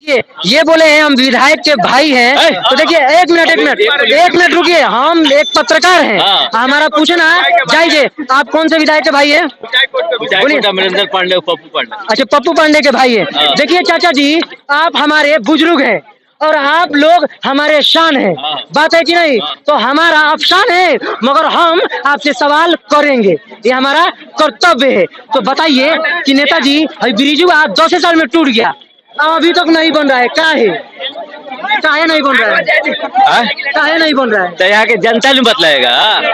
ये बोले हैं हम विधायक के भाई हैं, तो देखिए एक मिनट रुकिए, हम एक पत्रकार हैं, हमारा पूछना है जाइए, आप कौन से विधायक के भाई हैं? बोलिए। अमरिंदर पांडे, पप्पू पांडे। अच्छा, पप्पू पांडे के भाई हैं। देखिए चाचा जी, आप हमारे बुजुर्ग हैं और आप लोग हमारे शान हैं, बात है कि नहीं? तो हमारा अफसान है, मगर हम आपसे सवाल करेंगे, ये हमारा कर्तव्य है। तो बताइए कि नेताजी ब्रिज 10 साल में टूट गया, अभी तक नहीं बन रहा है, काहे नहीं बन रहा है? काहे नहीं बन रहा है? तो यहाँ के जनता नहीं बतलाएगा।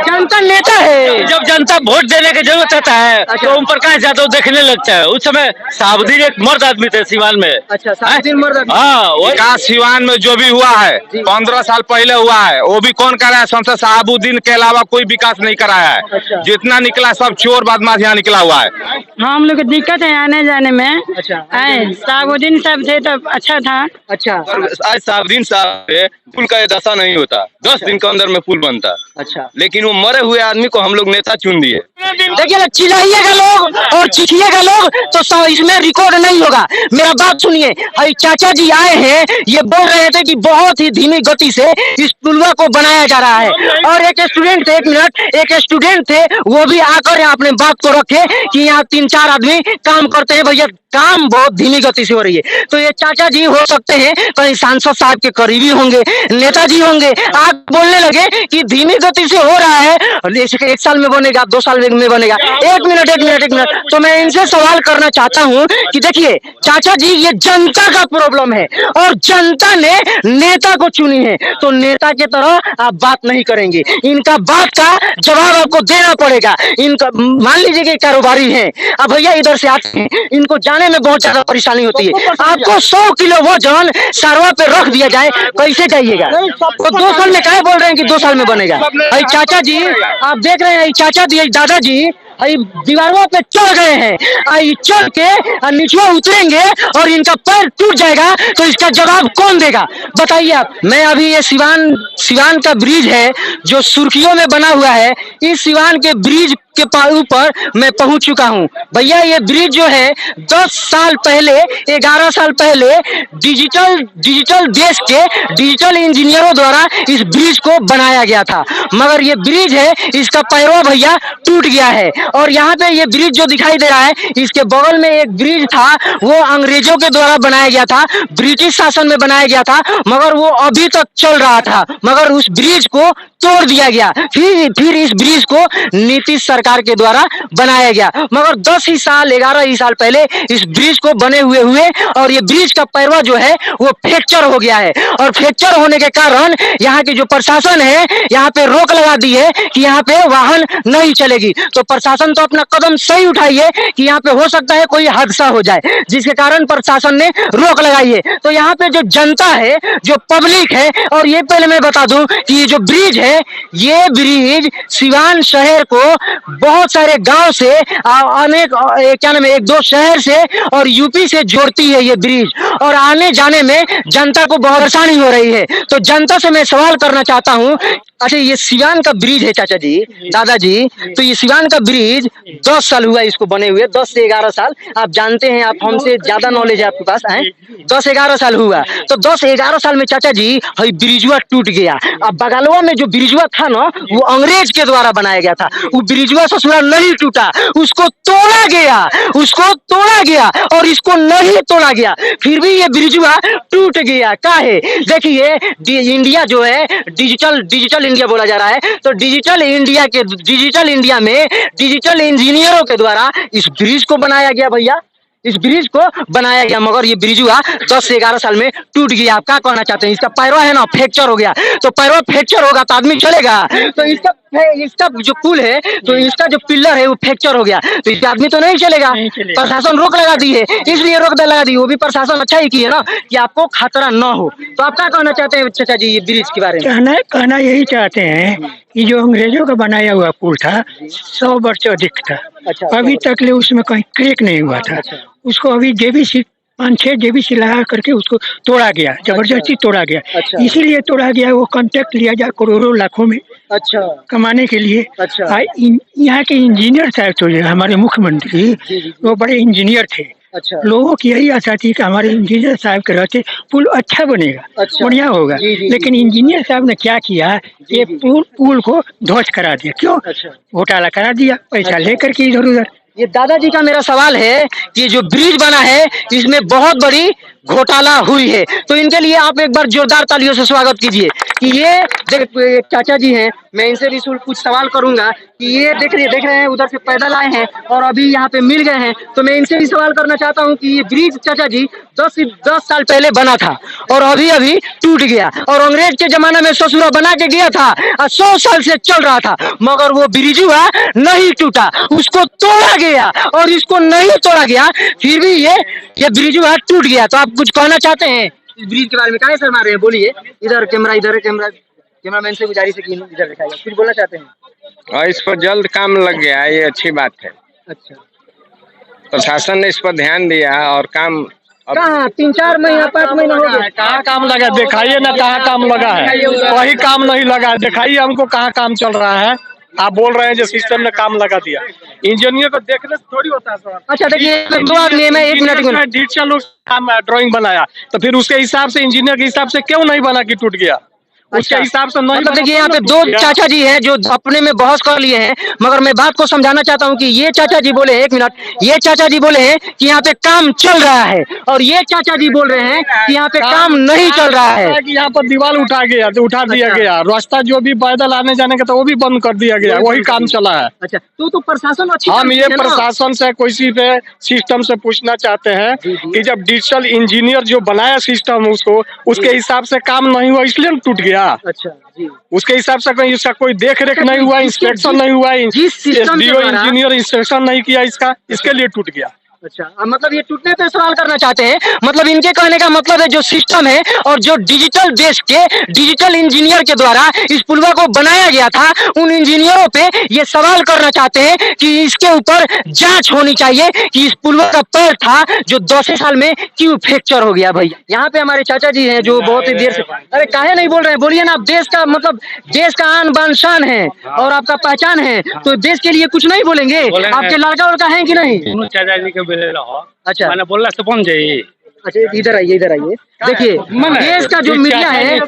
जनता नेता है, जब जनता वोट देने की जरूरत होता है तो ओम प्रकाश यादव देखने लगता है। उस समय साबुद्दीन एक मर्द आदमी थे सिवान में। अच्छा, साबुद्दीन मर्द आदमी। हाँ, विकास सिवान में जो भी हुआ है 15 साल पहले हुआ है, वो भी कौन कराया है? संसद साबुद्दीन के अलावा कोई विकास नहीं कराया है। अच्छा। जितना निकला सब चोर बदमाश यहाँ निकला हुआ है। हम लोग को दिक्कत है आने जाने में। अच्छा, साबुद्दीन साहब थे तो अच्छा था। अच्छा, आज साबुद्दीन साहब पे पुल का दशा नहीं होता, 10 दिन के अंदर में पुल बनता। अच्छा, लेकिन वो मरे हुए आदमी को हम लोग नेता चुन दिए। देखिए चिल्लाइएगा लोग और चिखिएगा लोग तो इसमें रिकॉर्ड नहीं होगा। मेरा बात सुनिए, चाचा जी आए हैं, ये बोल रहे थे कि बहुत ही धीमी गति से इस पुलवा को बनाया जा रहा है, और एक स्टूडेंट थे, एक स्टूडेंट थे, वो भी आकर यहाँ अपने बात को रखे कि यहाँ 3-4 आदमी काम करते हैं, भैया काम बहुत धीमी गति से हो रही है। तो ये चाचा जी हो सकते हैं कहीं सांसद साहब के करीबी होंगे, नेताजी होंगे, आप बोलने लगे कि धीमी गति से हो रहा है, 1 साल में बनेगा, 2 साल में बनेगा। एक मिनट, तो मैं इनसे सवाल करना चाहता हूँ कि देखिए चाचा जी, ये जनता का प्रॉब्लम है और जनता ने नेता को चुनी है, तो नेता की तरह आप बात नहीं करेंगे, इनका बात का जवाब आपको देना पड़ेगा। इनका मान लीजिए कि कारोबारी है, अब भैया इधर से आते हैं, इनको जाने में बहुत ज्यादा परेशानी होती है। आपको 100 किलो वजन सरवा पे रख दिया जाए, कैसे जाइएगा? तो 2 साल में क्या बोल रहे हैं कि 2 साल में बनेगा? चाचा जी आप देख रहे हैं, चाचा जी दादाजी दीवारों पे चढ़ गए हैं, चढ़ के नीचे उतरेंगे और इनका पैर टूट जाएगा, तो इसका जवाब कौन देगा? बताइए आप। मैं अभी ये सिवान का ब्रिज है जो सुर्खियों में बना हुआ है, इस सिवान के ब्रिज के ऊपर मैं पहुंच चुका हूं। भैया ये ब्रिज जो है 10 साल पहले, 11 साल पहले डिजिटल देश के डिजिटल इंजीनियरों द्वारा इस ब्रिज को बनाया गया था, मगर ये ब्रिज है, इसका पैरवा भैया टूट गया है। और यहाँ पे ये ब्रिज जो दिखाई दे रहा है, इसके बगल में एक ब्रिज था, वो अंग्रेजों के द्वारा बनाया गया था, ब्रिटिश शासन में बनाया गया था, मगर वो अभी तक चल रहा था, मगर उस ब्रिज को तोड़ दिया गया। फिर इस ब्रिज को नीतीश सरकार के द्वारा बनाया गया, मगर 11 ही साल पहले इस ब्रिज को बने हुए और ये ब्रिज का पैरवा जो है वो फ्रैक्चर हो गया है, और फ्रैक्चर होने के कारण यहाँ की जो प्रशासन है, यहाँ पे रोक लगा दी है कि यहाँ पे वाहन नहीं चलेगी। तो प्रशासन तो अपना कदम सही उठाई है कि यहाँ पे हो सकता है कोई हादसा हो जाए, जिसके कारण प्रशासन ने रोक लगाई है। तो यहाँ पे जो जनता है, जो पब्लिक है, और ये पहले मैं बता दूं कि ये जो ब्रिज है, ये ब्रिज सिवान शहर को बहुत सारे गांव से अनेक 1-2 शहर से और यूपी से जोड़ती है ये ब्रिज, और आने जाने में जनता को बहुत आसानी हो रही है। तो जनता से मैं सवाल करना चाहता हूँ, अच्छा ये सिवान का ब्रिज है चाचा जी, दादाजी, तो ये सिवान का ब्रिज 10 साल हुआ इसको बने हुए, 10 से 11 साल, आप जानते हैं, आप हमसे ज्यादा नॉलेज है आपके पास है, 10-11 साल हुआ। तो 10-11 साल में चाचा जी ब्रिजवा टूट गया। अब बगलवा में जो ब्रिजवा था ना, वो अंग्रेज के द्वारा बनाया गया था, वो ब्रिजवा ससुरा नहीं टूटा, उसको तोड़ा गया और इसको नहीं तोड़ा गया, फिर भी ये ब्रिजवा टूट गया। काहे? देखिए इंडिया जो है डिजिटल इंडिया बोला जा रहा है, तो डिजिटल इंडिया में डिजिटल इंजीनियरों के द्वारा इस ब्रिज को बनाया गया भैया, इस ब्रिज को बनाया गया, मगर ये ब्रिज हुआ 10 से 11 साल में टूट गया। आप क्या कहना चाहते हैं? इसका पैरवा है ना फ्रैक्चर हो गया, तो पैरवा फ्रैक्चर होगा तो आदमी चलेगा, तो इसका जो पुल है, तो इसका जो पिलर है वो फ्रैक्चर हो गया, तो इसका आदमी तो नहीं चलेगा। प्रशासन रोक लगा दी है, इसलिए रोक लगा दी, वो भी प्रशासन अच्छा ही की है ना कि आपको खतरा न हो। तो आप क्या कहना चाहते हैं चाचा जी ये ब्रिज के बारे में? कहना यही चाहते हैं कि जो अंग्रेजों का बनाया हुआ पुल था 100 वर्ष अधिक था, अभी तक ले उसमें कहीं क्रैक नहीं हुआ था। उसको अभी जेबीसी 5-6 जेबीसी लगा करके उसको तोड़ा गया, जबरदस्ती तोड़ा गया। इसीलिए तोड़ा गया, वो कॉन्ट्रैक्ट लिया जाए करोड़ों लाखों में कमाने के लिए। यहाँ के इंजीनियर साहब तो हमारे मुख्यमंत्री वो बड़े इंजीनियर थे, अच्छा। लोगों की यही आशा थी कि हमारे इंजीनियर साहब के रहते पुल अच्छा बनेगा, अच्छा। बढ़िया होगा। जी, जी, लेकिन जी। इंजीनियर साहब ने क्या किया, जी, ये जी। पुल को ध्वस्त करा दिया। क्यों? अच्छा। घोटाला करा दिया, पैसा अच्छा। लेकर के इधर उधर। ये दादाजी का मेरा सवाल है कि जो ब्रिज बना है इसमें बहुत बड़ी घोटाला हुई है, तो इनके लिए आप एक बार जोरदार तालियों से स्वागत कीजिए कि ये एक चाचा जी हैं, मैं इनसे भी कुछ सवाल करूंगा कि ये देख रहे हैं उधर से पैदल आए हैं और अभी यहाँ पे मिल गए हैं, तो मैं इनसे भी सवाल करना चाहता हूँ कि ये ब्रिज चाचा जी 10 साल पहले बना था और अभी अभी टूट गया, और अंग्रेज के जमाने में ससुरा बना के गया था और 100 साल से चल रहा था, मगर वो ब्रिज हुआ नहीं टूटा, उसको तोड़ा गया और इसको नहीं तोड़ा गया, फिर भी ये ब्रिज हुआ टूट गया। तो आप कुछ कहना चाहते हैं इस ब्रिज के बारे में? काहे शर्मा रहे हैं, बोलिए। इधर कैमरा, इधर कैमरामैन से गुजारिश है कि इधर दिखाइए, कुछ बोलना चाहते हैं? और इस पर जल्द काम लग गया है, ये अच्छी बात है। अच्छा। प्रशासन ने इस पर ध्यान दिया और काम कहाँ 3-4 महीना 5 महीना हो गया, कहाँ काम लगा? दिखाइए ना कहाँ काम लगा है। वही काम नहीं लगा है, दिखाइए हमको कहाँ काम चल रहा है। आप बोल रहे हैं जो सिस्टम ने काम लगा दिया, इंजीनियर को देखने से थोड़ी होता है सर। अच्छा देखिए, दो आदमी है, मैं 1 मिनट डिजिटल काम ड्राइंग बनाया, तो फिर उसके हिसाब से इंजीनियर के हिसाब से क्यों नहीं बना कि टूट गया? उसके हिसाब से नहीं। मतलब देखिए यहाँ पे दो चाचा जी हैं जो अपने में बहस कर लिए हैं, मगर मैं बात को समझाना चाहता हूँ कि ये चाचा जी बोले, 1 मिनट, ये चाचा जी बोले हैं कि यहाँ पे काम चल रहा है और ये चाचा जी बोल रहे हैं कि यहाँ पे काम नहीं चल रहा है। कि यहाँ पर दीवार उठा दिया गया, रास्ता जो भी पैदल आने जाने का था वो भी बंद कर दिया गया, वही काम चला है। अच्छा, तो प्रशासन अच्छी हम ये प्रशासन से किसी पे सिस्टम से पूछना चाहते हैं कि जब डिजिटल इंजीनियर जो बनाया सिस्टम उसको, उसके हिसाब से काम नहीं हुआ इसलिए टूट गया। अच्छा जी, उसके हिसाब से कहीं इसका कोई देख रेख नहीं हुआ, इंस्पेक्शन नहीं हुआ, एसडीओ इंजीनियर इंस्पेक्शन नहीं किया इसका, इसके लिए टूट गया। अच्छा, मतलब ये टूटने पे सवाल करना चाहते हैं, मतलब इनके कहने का मतलब है जो सिस्टम है और जो डिजिटल इंजीनियर के द्वारा इस पुलवा को बनाया गया था, उन इंजीनियरों पे ये सवाल करना चाहते हैं कि इसके ऊपर जांच होनी चाहिए कि इस पुलवा का पैर था जो 10 साल में क्यों फ्रैक्चर हो गया। भैया यहाँ पे हमारे चाचा जी हैं जो बहुत ही देर से, अरे काहे नहीं बोल रहे हैं, बोलिए ना। आप देश का मतलब देश का आन बान शान है और आपका पहचान है, तो देश के लिए कुछ नहीं बोलेंगे? आपके लड़का उड़का है कि नहीं? चाचा जी के अच्छा, मैंने बोला से बन जाइए। अच्छा इधर आइए देखिए, देश का जो मीडिया है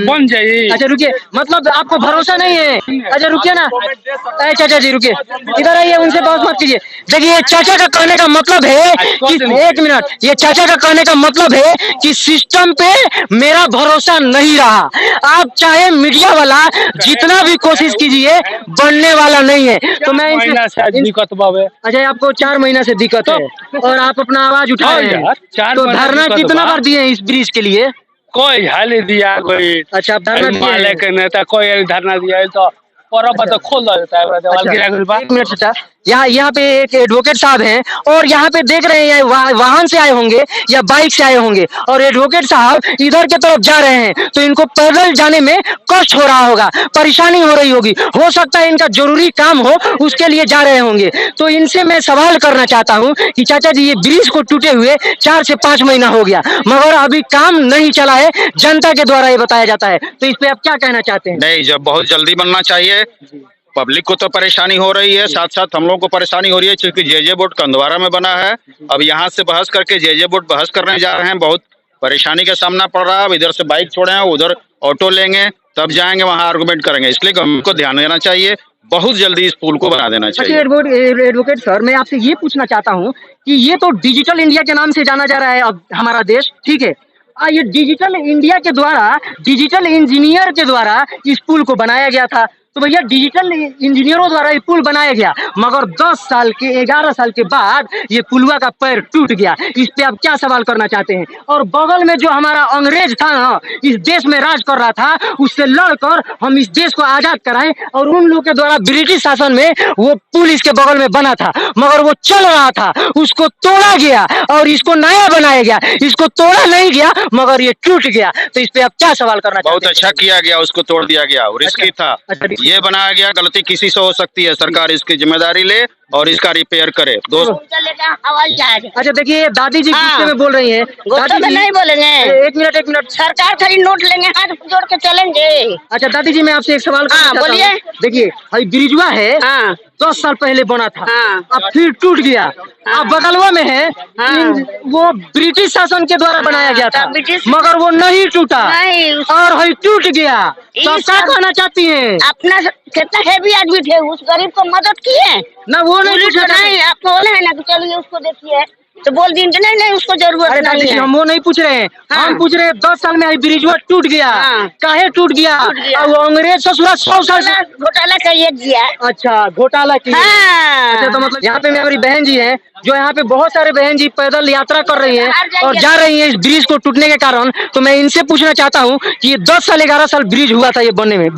बन जाइए। अच्छा रुकिए, मतलब आपको भरोसा नहीं है? अच्छा रुकिए ना, अरे चाचा जी रुकिए, इधर आइए, उनसे बहस मत कीजिए। देखिए चाचा का कहने का मतलब है कि 1 मिनट, ये चाचा का कहने का मतलब है कि सिस्टम पे मेरा भरोसा नहीं रहा। आप चाहे मीडिया वाला जितना भी कोशिश कीजिए, बनने वाला नहीं है। तो मैं दिक्कत बाबे। अच्छा, आपको 4 महीना से दिक्कत है और आप अपना आवाज उठा रहे हैं, तो धरना कितना बार दिए इस ब्रिज के लिए? कोई हाल दिया, कोई अच्छा आप धरना दिए के नेता कोई धरना दिया है तो खोल देता है। अच्छा, 1 मिनट चाचा, यहाँ पे एक एडवोकेट साहब हैं और यहाँ पे देख रहे हैं वाहन से आए होंगे या बाइक से आए होंगे और एडवोकेट साहब इधर के तरफ जा रहे हैं, तो इनको पैदल जाने में कष्ट हो रहा होगा, परेशानी हो रही होगी, हो सकता है इनका जरूरी काम हो उसके लिए जा रहे होंगे। तो इनसे मैं सवाल करना चाहता हूँ कि चाचा जी, ये ब्रिज को टूटे हुए 4 से 5 महीना हो गया मगर अभी काम नहीं चला है, जनता के द्वारा ये बताया जाता है, तो इस पे आप क्या कहना चाहते हैं? नहीं, जब बहुत जल्दी बनना चाहिए। पब्लिक को तो परेशानी हो रही है, साथ साथ हम लोगों को परेशानी हो रही है क्योंकि जेजे बोर्ड कंदवारा में बना है। अब यहाँ से बहस करके जेजे बोर्ड बहस करने जा रहे हैं, बहुत परेशानी का सामना पड़ रहा है। अब इधर से बाइक छोड़े हैं, उधर ऑटो लेंगे, तब जाएंगे वहाँ आर्गुमेंट करेंगे, इसलिए गवर्नमेंट को ध्यान देना चाहिए, बहुत जल्दी इस पुल को बना देना चाहिए। एडवोकेट सर, मैं आपसे ये पूछना चाहता हूँ कि ये तो डिजिटल इंडिया के नाम से जाना जा रहा है अब हमारा देश, ठीक है, ये डिजिटल इंडिया के द्वारा, डिजिटल इंजीनियर के द्वारा इस पुल को बनाया गया था, तो भैया डिजिटल इंजीनियरों द्वारा ये पुल बनाया गया, मगर 11 साल के बाद ये पुलवा का पैर टूट गया। इस पे आप क्या सवाल करना चाहते हैं? और बगल में जो हमारा अंग्रेज था ना, इस देश में राज कर रहा था, उससे लड़कर हम इस देश को आजाद कराएं और उन लोगों के द्वारा ब्रिटिश शासन में वो पुल इसके बगल में बना था मगर वो चल रहा था, उसको तोड़ा गया और इसको नया बनाया गया, इसको तोड़ा नहीं गया मगर ये टूट गया। तो इस पे आप क्या सवाल करना चाहते हैं? बहुत अच्छा किया गया, उसको तोड़ दिया गया, रिस्की था। ये बनाया गया, गलती किसी से हो सकती है, सरकार इसकी जिम्मेदारी ले, और इसका रिपेयर करे। दोस्त हवाई जहाज। अच्छा देखिए दादी जी हाँ। गुस्से में बोल रही हैं। गुस्से में नहीं बोलेंगे, एक मिनट। सरकार खाली नोट लेंगे, हाथ जोड़ के चलेंगे। अच्छा दादी जी मैं आपसे एक सवाल करना हाँ, चाहता हूँ। बोलिए। देखिए भाई ब्रिजवा है हाँ 10 साल पहले बना था, हाँ। अब फिर टूट गया। अब बगलवा में है हाँ। वो ब्रिटिश शासन के द्वारा बनाया गया था, तब ब्रिटिश- मगर वो नहीं टूटा नहीं, और भाई टूट गया। तो आप इस क्या सब- कहना चाहती हैं? अपना कितना हैवी आदमी थे, उस गरीब को मदद किए ना वो नहीं पुलिस पूछा नहीं, आप बोले हैं ना कि चलिए उसको देखिए, तो बोल दी नहीं उसको अरे जरूरत दादी नहीं जी है। हम वो नहीं पूछ रहे हैं, हाँ। हम पूछ रहे हैं 10 साल में आई ब्रिजवा टूट गया, हाँ। काहे टूट गया? टूट गया। और वो अंग्रेज ससुरा 100 साल से घोटाला चाहिए दिया। अच्छा घोटाला किया। हाँ। अच्छा तो मतलब यहाँ पे मेरी बहन जी हैं, जो यहाँ पे बहुत सारे बहन जी पैदल यात्रा कर रही हैं बाहर जाइए। और जा रही हैं इस ब्रिज को टूटने के कारण। तो मैं इनसे पूछना चाहता हूँ कि ये 10 साल 11 साल ब्रिज हुआ था ये बने हुए,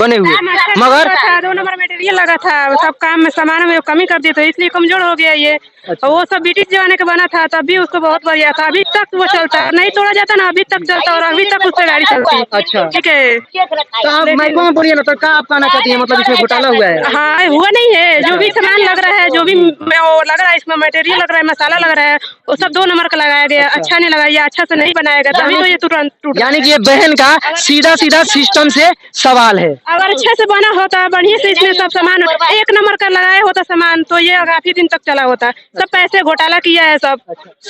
मगर 2 नंबर मटेरियल लगा था, सब काम में सामान में कमी कर दी तो इसलिए कमजोर हो गया ये। और वो सब ब्रिटिश जमाने का बना था, तब भी उसको बहुत बढ़िया था, अभी तक वो चलता है, नहीं तोड़ा जाता ना, अभी तक चलता है और अभी तक उस पर गाड़ी चलती है। अच्छा ठीक है। तो आप माइको में बोलिए ना, तो क्या आप कहना चाहती हैं? मतलब इसमें घोटाला हुआ है? हाँ हुआ नहीं है, जो भी सामान लग रहा है, जो भी वो लग रहा है, इसमें मटेरियल लग रहा है, मसाला लग रहा है, वो सब 2 नंबर का लगाया गया। अच्छा नहीं लगा, ये अच्छा से नहीं बनाया गया, तभी तो ये तुरंत टूट। यानी कि ये बहन का सीधा सिस्टम से सवाल है। अगर अच्छे से बना होता, बढ़िया से इसमें सब सामान 1 नंबर का लगाया होता सामान, तो ये काफी दिन तक चला होता। सब पैसे घोटाला किया है सब।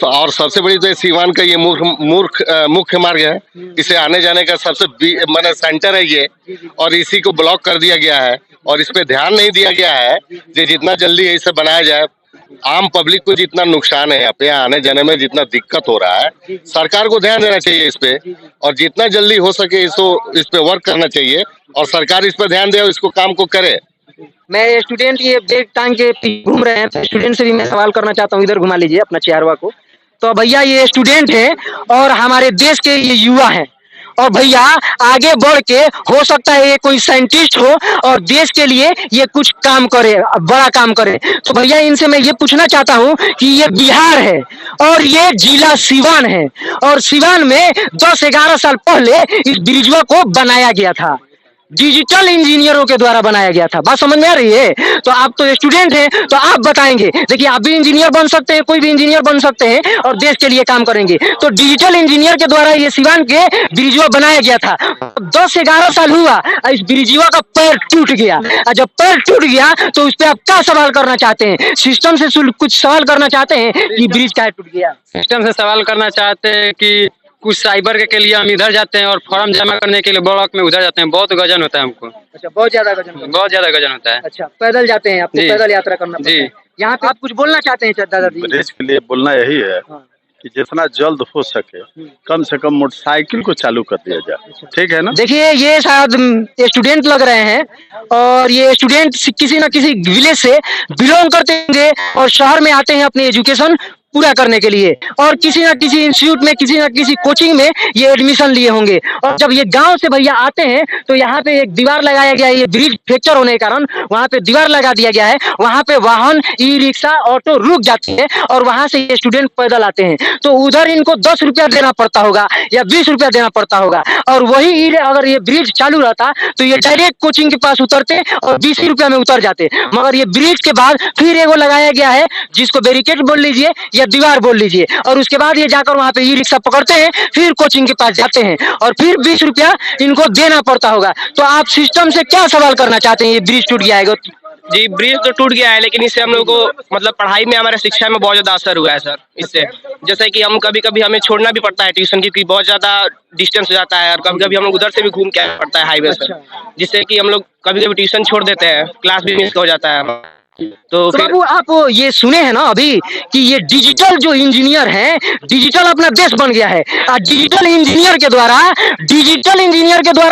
और सबसे बड़ी तो सीवान का ये मुख्य मार्ग है, इसे आने जाने का सबसे मतलब सेंटर है ये, और इसी को ब्लॉक कर दिया गया है और इस पे ध्यान नहीं दिया गया है कि जितना जल्दी इसे बनाया जाए। आम पब्लिक को जितना नुकसान है यहाँ पे आने जाने में, जितना दिक्कत हो रहा है, सरकार को ध्यान देना चाहिए इस पे, और जितना जल्दी हो सके इसको इस पे वर्क करना चाहिए और सरकार इस पे ध्यान दे और इसको काम को करे। मैं स्टूडेंट ये बैग टांग के घूम रहे हैं, स्टूडेंट से भी मैं सवाल करना चाहता हूँ, इधर घुमा लीजिए अपना चेहरवा को। तो भैया ये स्टूडेंट है और हमारे देश के ये युवा हैं, और भैया आगे बढ़ के हो सकता है ये कोई साइंटिस्ट हो और देश के लिए ये कुछ काम करे, बड़ा काम करे। तो भैया इनसे मैं ये पूछना चाहता हूँ कि ये बिहार है और ये जिला सिवान है, और सिवान में 10-11 साल पहले इस ब्रिजवा को बनाया गया था, डिजिटल इंजीनियरों के द्वारा बनाया गया था। बात समझ में आ रही है? तो आप तो स्टूडेंट हैं, तो आप बताएंगे। देखिए आप भी इंजीनियर बन सकते हैं, कोई भी इंजीनियर बन सकते हैं और देश के लिए काम करेंगे। तो डिजिटल इंजीनियर के द्वारा ये सिवान के ब्रिजवा बनाया गया था। 10 से 11 साल हुआ, इस ब्रिजवा का पैर टूट गया। और जब पैर टूट गया तो उस पर आप क्या सवाल करना चाहते हैं? सिस्टम से कुछ सवाल करना चाहते हैं कि ब्रिज क्या टूट गया? सिस्टम से सवाल करना चाहते हैं कि कुछ साइबर के लिए हम इधर जाते हैं और फॉर्म जमा करने के लिए ब्लॉक में उधर जाते हैं, बहुत गजन होता है हमको। अच्छा बहुत ज्यादा गजन होता है। अच्छा पैदल जाते हैं, आपको जी। पैदल यात्रा करना पड़ता है। यहाँ पे आप कुछ बोलना चाहते हैं दादाजी? प्रदेश के लिए बोलना यही है कि जितना जल्द हो सके कम से कम मोटरसाइकिल को चालू कर दिया जाए, ठीक है ना? देखिए ये शायद स्टूडेंट लग रहे हैं, और ये स्टूडेंट किसी न किसी विलेज से बिलोंग करते होंगे और शहर में आते हैं अपनी एजुकेशन पूरा करने के लिए, और किसी न किसी इंस्टीट्यूट में, किसी न किसी कोचिंग में ये एडमिशन लिए होंगे। और जब ये गांव से भैया आते हैं तो यहाँ पे एक दीवार लगाया गया है, ये ब्रिज फ्रैक्चर होने के कारण वहाँ पे दीवार लगा दिया गया है। वहाँ पे वाहन, ई रिक्शा, ऑटो रुक जाते हैं और वहाँ से ये स्टूडेंट पैदल आते हैं। तो उधर इनको 10 रुपया देना पड़ता होगा या 20 रुपया देना पड़ता होगा, और वही अगर ये ब्रिज चालू रहता तो ये डायरेक्ट कोचिंग के पास उतरते और 20 ही रुपया में उतर जाते। मगर ये ब्रिज के बाद फिर एगो लगाया गया है जिसको बैरिकेड बोल लीजिए या दीवार बोल लीजिए, और उसके बाद ये जाकर वहाँ पे ई रिक्शा पकड़ते हैं, फिर कोचिंग के पास जाते हैं और फिर 20 रुपया इनको देना पड़ता होगा। तो आप सिस्टम से क्या सवाल करना चाहते हैं? ये ब्रिज टूट गया है जी, ब्रिज तो टूट गया है, लेकिन इससे हम लोग को मतलब पढ़ाई में, हमारे शिक्षा में बहुत ज्यादा असर हुआ है सर इससे। जैसे कि हम कभी कभी हमें छोड़ना भी पड़ता है ट्यूशन, क्योंकि बहुत ज्यादा डिस्टेंस हो जाता है, और कभी कभी हम लोग उधर से भी घूम के आना पड़ता है हाईवे से, जिससे कि हम लोग कभी कभी ट्यूशन छोड़ देते हैं, क्लास भी मिस हो जाता है। तो बाबू आप ये सुने हैं ना अभी कि ये डिजिटल जो इंजीनियर हैं, डिजिटल अपना देश बन गया है, और डिजिटल इंजीनियर के द्वारा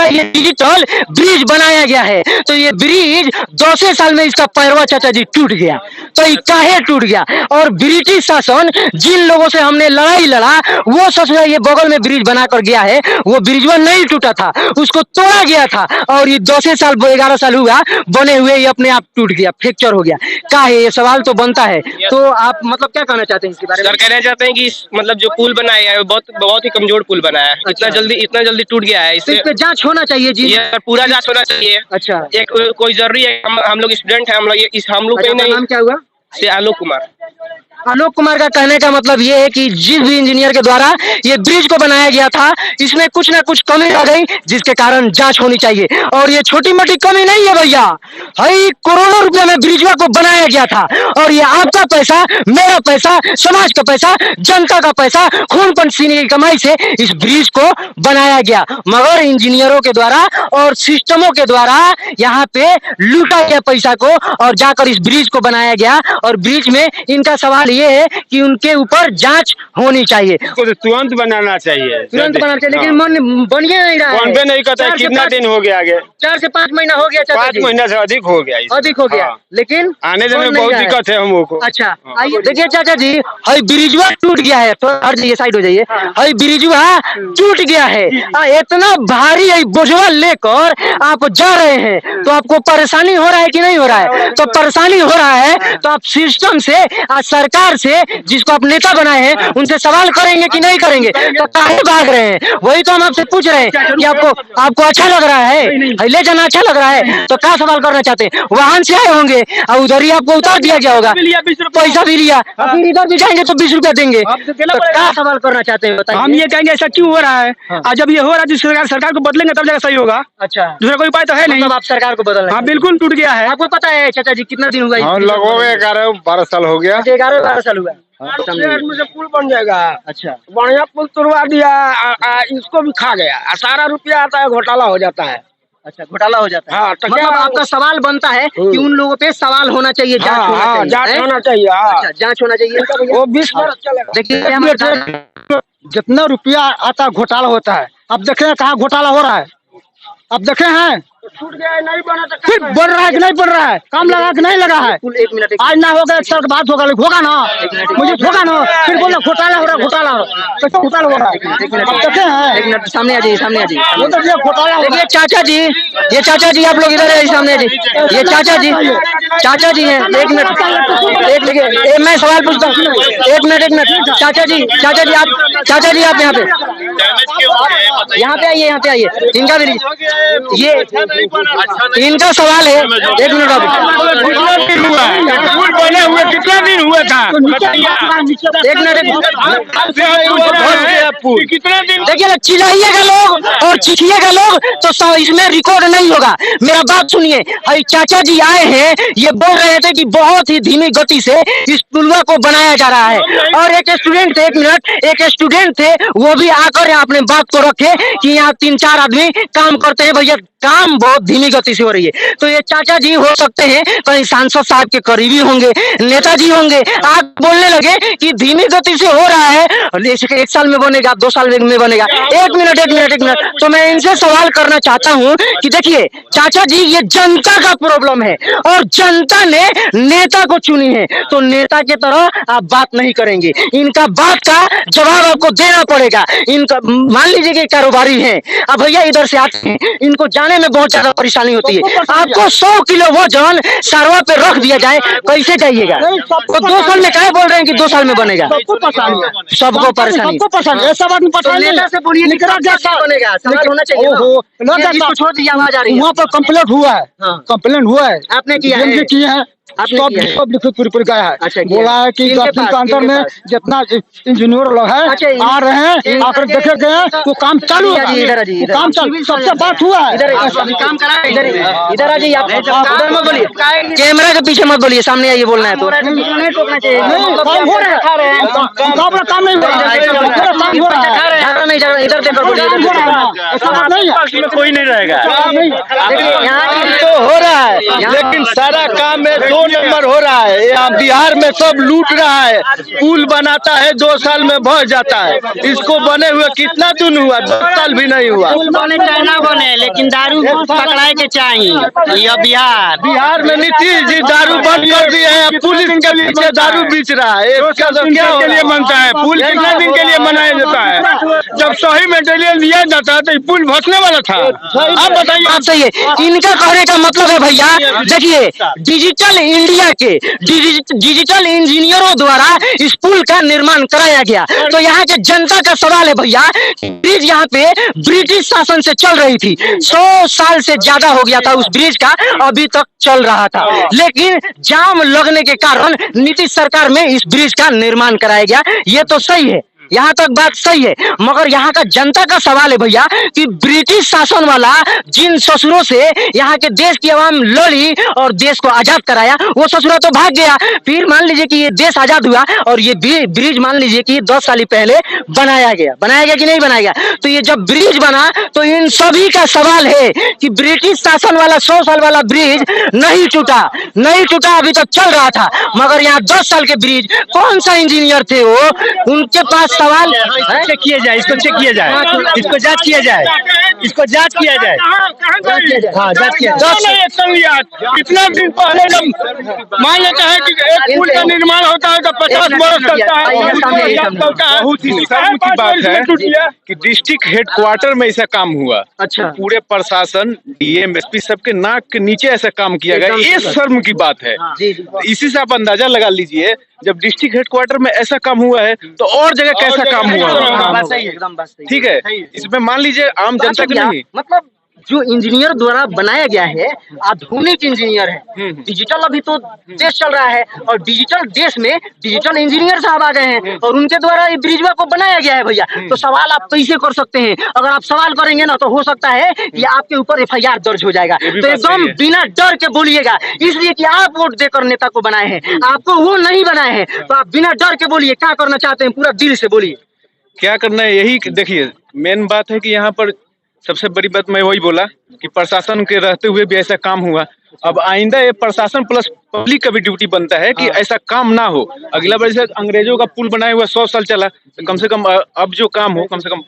ये डिजिटल ब्रिज बनाया गया है। तो ये ब्रिज 10 साल में इसका पैरवा चाचा जी टूट गया। तो ये काहे टूट गया? और ब्रिटिश शासन जिन लोगों से हमने लड़ाई लड़ा, वो ससुरा ये बगल में ब्रिज बनाकर गया है, वो ब्रिजवा नहीं टूटा था, उसको तोड़ा गया था, और ये 10 साल 11 साल हुआ बने हुए, ये अपने आप टूट गया, फ्रैक्चर हो गया। क्या है ये सवाल तो बनता है। तो आप मतलब क्या कहना चाहते हैं इसके बारे में? सर कहना चाहते हैं कि मतलब जो पुल बनाया है बहुत ही कमजोर पुल बनाया है। अच्छा। इतना जल्दी टूट गया है, इस पे जांच होना चाहिए जी। ये पूरा जांच होना चाहिए। अच्छा एक कोई जरूरी है, हम लोग स्टूडेंट हैं, हम लोग अच्छा, नहीं। नाम क्या हुआ? से आलोक कुमार। आलोक कुमार का कहने का मतलब ये है कि जिस भी इंजीनियर के द्वारा ये ब्रिज को बनाया गया था इसमें कुछ ना कुछ कमी आ गई जिसके कारण जांच होनी चाहिए। और ये छोटी मोटी कमी नहीं है भैया, भाई करोड़ों रुपए में ब्रिज को बनाया गया था और ये आपका पैसा, मेरा पैसा, समाज का पैसा, जनता का पैसा, खून पसीने की कमाई से इस ब्रिज को बनाया गया। मगर इंजीनियरों के द्वारा और सिस्टमों के द्वारा यहाँ पे लूटा गया पैसा को और जाकर इस ब्रिज को बनाया गया। और ब्रिज में इनका सवाल ये है कि उनके ऊपर जांच होनी चाहिए, इसको तो तुरंत बनाना चाहिए, तुरंत बनाना चाहिए, लेकिन मन बन गया नहीं रहा है। बनबे नहीं करता है। कितना दिन हो गया आगे? 4 से 5 महीना हो गया। 5 महीना से अधिक हो गया। अधिक हो गया, लेकिन आने जाने में बहुत दिक्कत है हम लोगों को। अच्छा आइए देखिए चाचा जी, हई ब्रिजवा टूट गया है, तो हट जाइए, साइड हो जाइए। हई ब्रिजवा टूट गया है, इतना भारी है बोझवा लेकर आप जा रहे हैं तो आपको परेशानी हो रहा है कि नहीं हो रहा है? तो परेशानी हो रहा है तो आप सिस्टम से, सरकार से, जिसको आप नेता बनाए हैं उनसे सवाल करेंगे कि नहीं करेंगे? तो काहे भाग रहे हैं? वही तो हम आपसे पूछ रहे हैं कि आपको अच्छा लग रहा है, ले जाना अच्छा लग रहा है तो क्या सवाल करना चाहते हैं? वाहन से आए होंगे और उधर ही आपको उतार दिया गया होगा, पैसा भी लिया, फिर इधर भी जाएंगे तो 20 रुपया देंगे, तो क्या सवाल करना चाहते हैं बताइए? हम ये कहेंगे ऐसा क्यों हो रहा है, और जब ये हो रहा है तो सरकार को बदलेंगे तब जाकर सही होगा। अच्छा, दूसरा कोई उपाय तो है नहीं। मतलब आप सरकार को बदलना? हाँ बिल्कुल, टूट गया है। आपको पता है चाचा जी कितना दिन हुआ? लगभग 11-12 साल हो गया। 11-12 साल हुआ। पुल बन जाएगा। अच्छा, बढ़िया पुल तुड़वा दिया, इसको भी खा गया, सारा रुपया आता है, घोटाला हो जाता है। अच्छा, घोटाला हो जाता है। हाँ, तो मतलब आपका सवाल बनता है कि उन लोगों पे सवाल होना चाहिए, जांच होना चाहिए। अच्छा, जांच होना चाहिए। वो 20 वर्ष चलेगा। देखिए जितना रुपया आता है घोटाला होता है। अब देखे कहाँ घोटाला हो रहा है, अब देखे हैं छूट गया नहीं बना तो फिर बढ़ रहा है कि नहीं बढ़ रहा है, काम लगा कि नहीं लगा है? 1 मिनट आज ना होगा, 1 साल के बाद होगा ना, मुझे होगा ना, फिर बोला घोटाला हो रहा है, घोटाला कैसे घोटाला हो रहा है? देखे हैं, 1 मिनट सामने आ जाइए, सामने आ जाइए। वो तो ये घोटाला हो रहा देखिए चाचा जी, ये चाचा जी आप लोग इधर है, सामने आ जाइए। ये चाचा जी हैं। 1 मिनट, एक देखिए, मैं सवाल पूछता हूँ। 1 मिनट चाचा जी आप यहाँ पे आइए, यहाँ पे आइए। इनका भी ये इनका सवाल है। 1 मिनट कितना दिन हुआ है पुल बने हुए? कितना दिन हुआ था? 1 मिनट पुल कितना दिन? देखिए, चिल्लाइएगा लोग और चीखिएगा लोग तो इसमें रिकॉर्ड नहीं होगा। मेरा बात सुनिए, अरे चाचा जी आए हैं, ये बोल रहे थे कि बहुत ही धीमी गति से इस पुलवा को बनाया जा रहा है। और एक स्टूडेंट थे, 1 मिनट, एक स्टूडेंट थे, वो भी आकर यहाँ अपने बात को रखे कि यहाँ 3-4 आदमी काम करते हैं। भैया काम बहुत धीमी गति से हो रही है। तो ये चाचा जी हो सकते हैं कहीं सांसद साहब के करीबी होंगे, नेताजी होंगे। आप बोलने लगे कि धीमी गति से हो रहा है, 1 साल में बनेगा, 2 साल में बनेगा। 1 मिनट। तो मैं इनसे सवाल करना चाहता हूँ कि देखिए चाचा जी, ये जनता का प्रॉब्लम है और जनता ने नेता को चुनी है, तो नेता की तरह आप बात नहीं करेंगे। इनका बात का जवाब आपको देना पड़ेगा। इनका मान लीजिए कि कारोबारी है, अब भैया इधर से आते हैं, इनको जाने में बहुत ज्यादा परेशानी होती है। आपको 100 किलो वजन सरवा पे रख दिया जाए, कैसे जाइएगा? तो 2 साल में क्या बोल रहे हैं कि 2 साल में बनेगा? सबको परेशानी, नेता से बोलिए बनेगा, सवाल होना चाहिए। छोड़ दिया, आवाज आ रही है। वहाँ पर कंप्लेंट हुआ है, कंप्लेंट हुआ है, आपने किया है? सब लिखित पूरी गया है। अच्छा, बोला है कि 10 दिन के अंदर में जितना इंजीनियर लोग है आ रहे हैं, आकर देखे गए वो काम चालू है। काम चालू, सबसे बात हुआ है। काम करा है। इधर आ जाइए, आप उधर मत बोलिए, कैमरा के पीछे मत बोलिए, सामने आइए, बोलना है तो नहीं टोकना चाहिए। काम हो रहा है, काम नहीं हो रहा है, इधर देखकर बोलिए। कोई नहीं रहेगा, यहाँ तो हो रहा है, लेकिन सारा काम में 2 नंबर हो रहा है। यहाँ बिहार में सब लूट रहा है। पुल बनाता है 2 साल में बह जाता है। इसको बने हुए कितना दिन हुआ? 2 साल भी नहीं हुआ। पुल बने चाहे ना बने, लेकिन दारू पकड़ाए के चाहिए। यह बिहार में नीतीश जी दारू बंद कर दिए हैं, पुलिस के पीछे दारू बेच रहा है। क्या के लिए बनता है पुल? कितना दिन के लिए बनाया जाता है? जब सही मटेरियल लिया जाता तो पुल धंसने वाला था। आप बताइए। बात सही है। इनका कहने का मतलब है भैया, देखिए डिजिटल इंडिया के डिजिटल इंजीनियरों द्वारा इस पुल का निर्माण कराया गया। तो यहाँ के जनता का सवाल है भैया, ब्रिज यहाँ पे ब्रिटिश शासन से चल रही थी, 100 साल से ज्यादा हो गया था उस ब्रिज का, अभी तक चल रहा था, लेकिन जाम लगने के कारण नीतीश सरकार में इस ब्रिज का निर्माण कराया गया। ये तो सही है, यहाँ तक बात सही है, मगर यहाँ का जनता का सवाल है भैया कि ब्रिटिश शासन वाला जिन ससुरों से यहाँ के देश की आवाम लड़ी और देश को आजाद कराया, वो ससुरा तो भाग गया। फिर मान लीजिए कि ये देश आजाद हुआ और ये ब्रिज मान लीजिए कि 10 साल पहले बनाया गया कि नहीं बनाया गया। तो ये जब ब्रिज बना तो इन सभी का सवाल है कि ब्रिटिश शासन वाला 100 साल वाला ब्रिज नहीं टूटा, अभी तक चल रहा था, मगर यहाँ 10 साल के ब्रिज, कौन सा इंजीनियर थे वो, उनके पास सवाल चेक किया जाए, इसको चेक किया जाए, इसको जांच किया जाए, इसको जांच किया जाए। हाँ, जांच किया। कितना दिन पहले जब मान लेता है कि एक पुल का निर्माण होता है तो 50 वर्ष लगता है। बहुत ही शर्म की बात है कि डिस्ट्रिक्ट हेडक्वार्टर में ऐसा काम हुआ। अच्छा, पूरे प्रशासन, डीएम, एसपी सबके नाक के नीचे ऐसा काम किया गया, ये शर्म की बात है। इसी से आप अंदाजा लगा लीजिए, जब डिस्ट्रिक्ट हेडक्वार्टर में ऐसा काम हुआ है तो और जगह कैसा काम हुआ। एकदम बात सही। ठीक है, इसमें मान लीजिए आम जनता के नहीं, मतलब जो इंजीनियर द्वारा बनाया गया है आधुनिक इंजीनियर है। डिजिटल अभी तो देश चल रहा है और डिजिटल देश में डिजिटल इंजीनियर साहब आ गए हैं और उनके द्वारा ये ब्रिजवा को बनाया गया है भैया। तो सवाल आप कैसे कर सकते हैं? अगर आप सवाल करेंगे ना तो हो सकता है कि आपके ऊपर FIR दर्ज हो जाएगा। तो एकदम बिना डर के बोलिएगा, इसलिए कि आप वोट देकर नेता को बनाए हैं, आपको वो नहीं बनाए हैं, तो आप बिना डर के बोलिए क्या करना चाहते हैं, पूरा दिल से बोलिए क्या करना है। यही देखिए मेन बात है कि यहाँ पर सबसे बड़ी बात मैं वही बोला कि प्रशासन के रहते हुए भी ऐसा काम हुआ। अब आइंदा ये प्रशासन प्लस पब्लिक का भी ड्यूटी बनता है कि ऐसा काम ना हो। अगला बार जैसे अंग्रेजों का पुल बनाया हुआ 100 साल चला, तो कम से कम अब जो काम हो कम से कम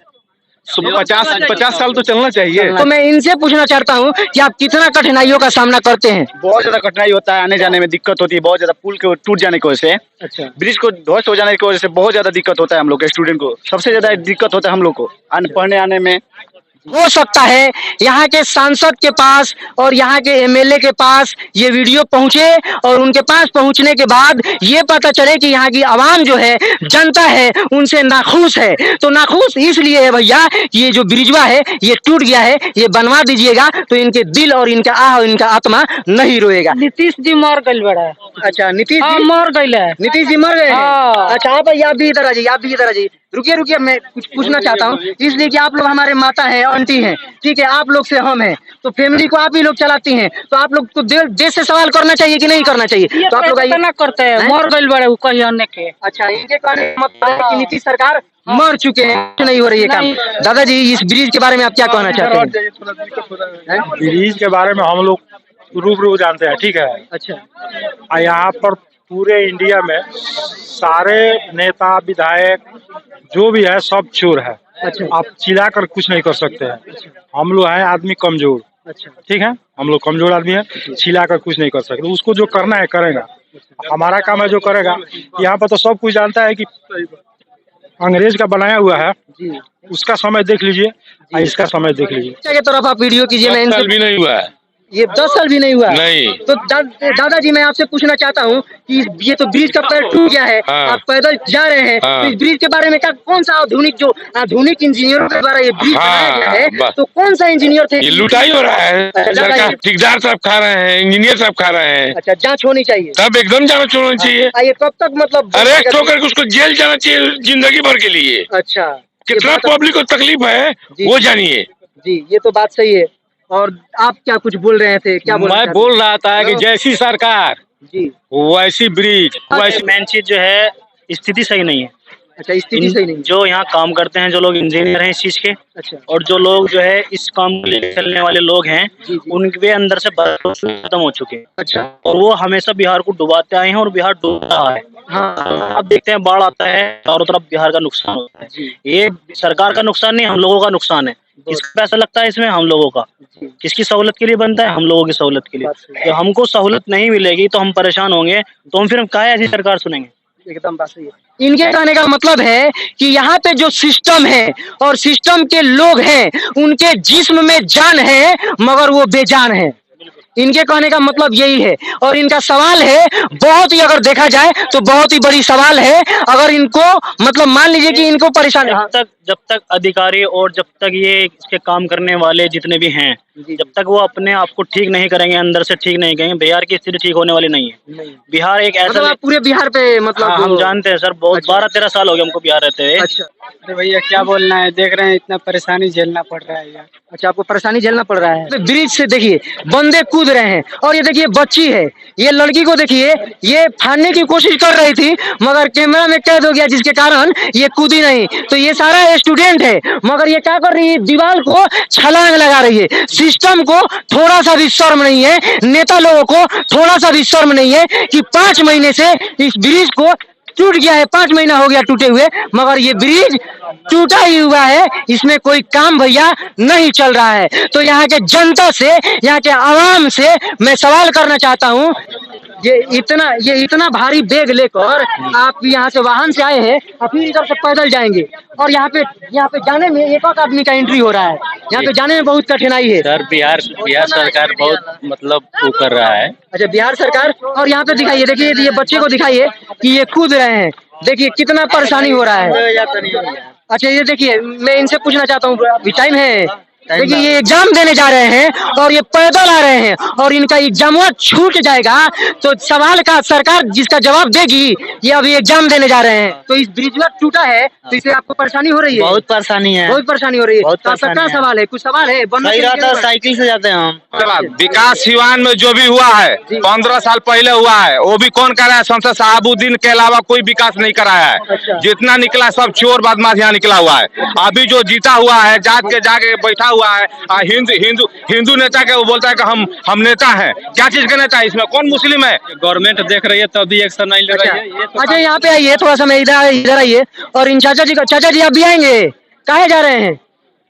50 साल तो चलना चाहिए। तो मैं इनसे पूछना चाहता हूँ कि आप कितना कठिनाइयों का सामना करते हैं? बहुत ज्यादा कठिनाई होता है, आने जाने में दिक्कत होती है, बहुत ज्यादा पुल के टूट जाने की वजह से, अच्छा, ब्रिज को ध्वस्त हो जाने की वजह से बहुत ज्यादा दिक्कत होता है हम लोग के स्टूडेंट को। सबसे ज्यादा दिक्कत होता है हम लोग को पढ़ने आने में। हो सकता है यहाँ के सांसद के पास और यहाँ के MLA के पास ये वीडियो पहुंचे और उनके पास पहुंचने के बाद ये पता चले कि यहाँ की आवाम जो है, जनता है, उनसे नाखुश है। तो नाखुश इसलिए है भैया, ये जो ब्रिजवा है ये टूट गया है, ये बनवा दीजिएगा तो इनके दिल और इनका आह और इनका आत्मा नहीं रोएगा। नीतीश जी मर गए बड़ा। अच्छा, नीतीश जी मर गए, नीतीश जी मर गए हैं। अच्छा, आप भी इधर आ जाइए, आप भी इधर आ जाइए। रुकिए, मैं कुछ पूछना चाहता हूँ, इसलिए कि आप लोग हमारे माता हैं, आंटी हैं, ठीक है, आप लोग से हम हैं, तो फैमिली को आप ही लोग चलाती हैं, तो आप लोग को देश से सवाल करना चाहिए कि नहीं करना चाहिए? तो आप लोग करते हैं, मर गए बड़े कहीं अन्य के। अच्छा, इनके कारण मतलब है कि नीतीश सरकार मर चुके हैं, नहीं हो रही है काम। दादाजी, इस ब्रिज के बारे में आप क्या कहना चाहते हैं? ब्रिज के बारे में हम लोग रूबरू जानते हैं, ठीक है। अच्छा, यहाँ पर पूरे इंडिया में सारे नेता विधायक जो भी है सब चोर है। अच्छा, आप चिल्ला कर कुछ नहीं कर सकते हैं। हम लोग हैं आदमी कमजोर, अच्छा, ठीक है, हम लोग कमजोर आदमी है, चिल्ला कर कुछ नहीं कर सकते। उसको जो करना है करेगा, हमारा काम है जो करेगा। यहाँ पर तो सब कुछ जानता है कि अंग्रेज का बनाया हुआ है, उसका समय देख लीजिए, इसका समय देख लीजिए। के तरफ आप वीडियो कीजिए। मैं इनसे भी नहीं हुआ है, ये 10 साल भी नहीं हुआ नहीं। तो दादाजी, मैं आपसे पूछना चाहता हूँ कि ये तो ब्रिज का पैर टूट गया है, आप पैदल जा रहे हैं, तो इस ब्रिज के बारे में क्या, कौन सा आधुनिक इंजीनियरों के द्वारा ये ब्रिज बनाया गया है, तो कौन सा इंजीनियर थे? ये लुटाई हो रहा है, सरकार ठेकेदार साहब खा रहे हैं, इंजीनियर साहब खा रहे हैं। अच्छा, जांच होनी चाहिए, तब एकदम जांच होना चाहिए। ये कब तक मतलब अरेस्ट होकर उसको जेल जाना चाहिए जिंदगी भर के लिए। अच्छा, कितना पब्लिक को तकलीफ है वो जानिए। जी, ये तो बात सही है। और आप क्या कुछ बोल रहे थे? क्या मैं बोल रहा था कि जैसी सरकार जी वैसी ब्रिज, वैसी मेन चीज जो है स्थिति सही नहीं है। अच्छा, स्थिति सही नहीं। जो यहाँ काम करते हैं, जो लोग इंजीनियर हैं इस चीज के, अच्छा, और जो लोग जो है इस काम को लेकर चलने वाले लोग हैं, उनके अंदर से भरोसा खत्म हो चुके हैं। अच्छा, और वो हमेशा बिहार को डुबाते आए हैं और बिहार डूब रहा है। हाँ, अब देखते हैं, बाढ़ आता है, चारों तरफ बिहार का नुकसान होता है। ये सरकार का नुकसान नहीं, हम लोगों का नुकसान है। किसका पैसा लगता है इसमें? हम लोगों का। किसकी सहूलत के लिए बनता है? हम लोगों की सहूलत के लिए। तो हमको सहूलत नहीं मिलेगी तो हम परेशान होंगे, तो हम फिर हम काहे ऐसी सरकार सुनेंगे? एकदम बात सही है। इनके कहने का मतलब है कि यहाँ पे जो सिस्टम है और सिस्टम के लोग हैं, उनके जिस्म में जान है मगर वो बेजान है। इनके कहने का मतलब यही है। और इनका सवाल है, बहुत ही अगर देखा जाए तो बहुत ही बड़ी सवाल है। अगर इनको मतलब मान लीजिए कि इनको परेशानी, जब तक अधिकारी और जब तक ये इसके काम करने वाले जितने भी हैं, जब तक वो अपने आप को ठीक नहीं करेंगे, अंदर से ठीक नहीं करेंगे, बिहार की स्थिति ठीक होने वाली नहीं है। बिहार एक ऐसा मतलब आप पूरे बिहार पे मतलब हाँ, हम जानते हैं सर, बहुत 12-13 साल हो गए हमको बिहार रहते हुए। अच्छा अरे भैया क्या बोलना है, देख रहे हैं इतना परेशानी झेलना पड़ रहा है यार। अच्छा, आपको परेशानी झेलना पड़ रहा है। ब्रिज से देखिए बंदे कूद रहे हैं, और ये देखिए बच्ची है, ये लड़की को देखिए, ये फाड़ने की कोशिश कर रही थी मगर कैमरा में कैद हो गया, जिसके कारण ये कूदी नहीं। तो ये सारा स्टूडेंट है मगर ये क्या कर रही है, दीवार को छलांग लगा रही है। सिस्टम को थोड़ा सा भी शर्म नहीं है, नेता लोगों को थोड़ा सा भी शर्म नहीं है कि 5 महीने से इस ब्रिज को टूट गया है, 5 महीना हो गया टूटे हुए, मगर ये ब्रिज टूटा ही हुआ है, इसमें कोई काम भैया नहीं चल रहा है। तो यहाँ के जनता से, यहाँ के आवाम से मैं सवाल करना चाहता हूँ, ये इतना भारी बैग लेकर आप यहाँ से वाहन से आए हैं और फिर इधर से पैदल जाएंगे, और यहाँ पे जाने में एक और आदमी का एंट्री हो रहा है, यहाँ पे जाने में बहुत कठिनाई है। सर बिहार सरकार बहुत मतलब वो कर रहा है। अच्छा, बिहार सरकार। और यहाँ पे दिखाइए, देखिए ये बच्चे को दिखाइए कि ये कूद रहे हैं, देखिए कितना परेशानी हो रहा है। अच्छा ये देखिए, मैं इनसे पूछना चाहता हूँ, अभी टाइम है, देखिए ये एग्जाम देने जा रहे हैं और ये पैदल आ रहे हैं और इनका एग्जाम छूट जाएगा तो सवाल का सरकार जिसका जवाब देगी, ये अभी एग्जाम देने जा रहे हैं। तो इस ब्रिज टूटा है तो इससे आपको परेशानी हो रही है? बहुत परेशानी है, बहुत परेशानी हो रही है। तो आपका क्या सवाल है? कुछ सवाल है? सही रहता है, साइकिल से जाते हैं हम। विकास सिवान में जो भी हुआ है 15 साल पहले हुआ है, वो भी कौन कराया? संसद साहबुद्दीन के अलावा कोई विकास नहीं कराया है। जितना निकला सब चोर बदमाश यहाँ निकला हुआ है। अभी जो जीता हुआ है जात के जाके बैठा हुआ है, हिंदू नेता के, वो बोलता है कि हम नेता हैं। क्या चीज के नेता है? इसमें कौन मुस्लिम है? गवर्नमेंट देख रही है तब भी एक्शन नहीं ले रही है। अच्छा यहाँ पे आइए, थोड़ा सा मैं इधर आइए, और इन चाचा जी आप भी आएंगे? काहे जा रहे हैं?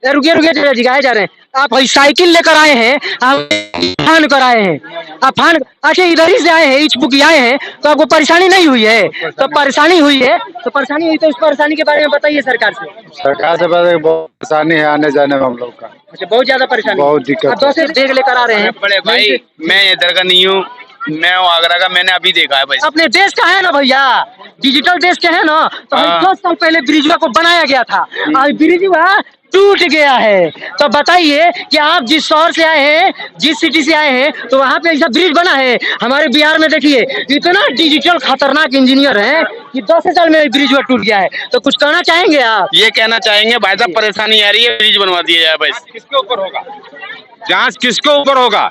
रुकिए चाचा जी, काहे जा रहे हैं? आप साइकिल लेकर आए हैं, आप फान कर आए हैं, आप फान, अच्छा इधर ही से आए हैं, इचबुकी आए हैं, तो आपको परेशानी नहीं हुई है? तो परेशानी हुई है, तो उस परेशानी के बारे में बताइए सरकार से। बहुत परेशानी है आने जाने में हम लोग का। अच्छा, बहुत ज्यादा परेशानी, बहुत दिक्कत। आप 10 बैग लेकर आ रहे हैं? बड़े भाई मैं इधर का नहीं हूँ, मैं आगरा का, मैंने अभी देखा है भाई। अपने देश का है ना भैया, डिजिटल देश के है ना, तो 10 साल पहले ब्रिजवा को बनाया गया था, आज ब्रिजवा टूट गया है। तो बताइए कि आप जिस शहर से आए हैं, जिस सिटी से आए हैं, तो वहाँ पे ऐसा ब्रिज बना है? हमारे बिहार में देखिए इतना डिजिटल खतरनाक इंजीनियर है कि 10 साल में ब्रिज टूट गया है। तो कुछ कहना चाहेंगे आप? ये कहना चाहेंगे भाई साहब, परेशानी आ रही है, ब्रिज बनवा दिया जाए बस। किसके ऊपर होगा जांच? किसके ऊपर होगा?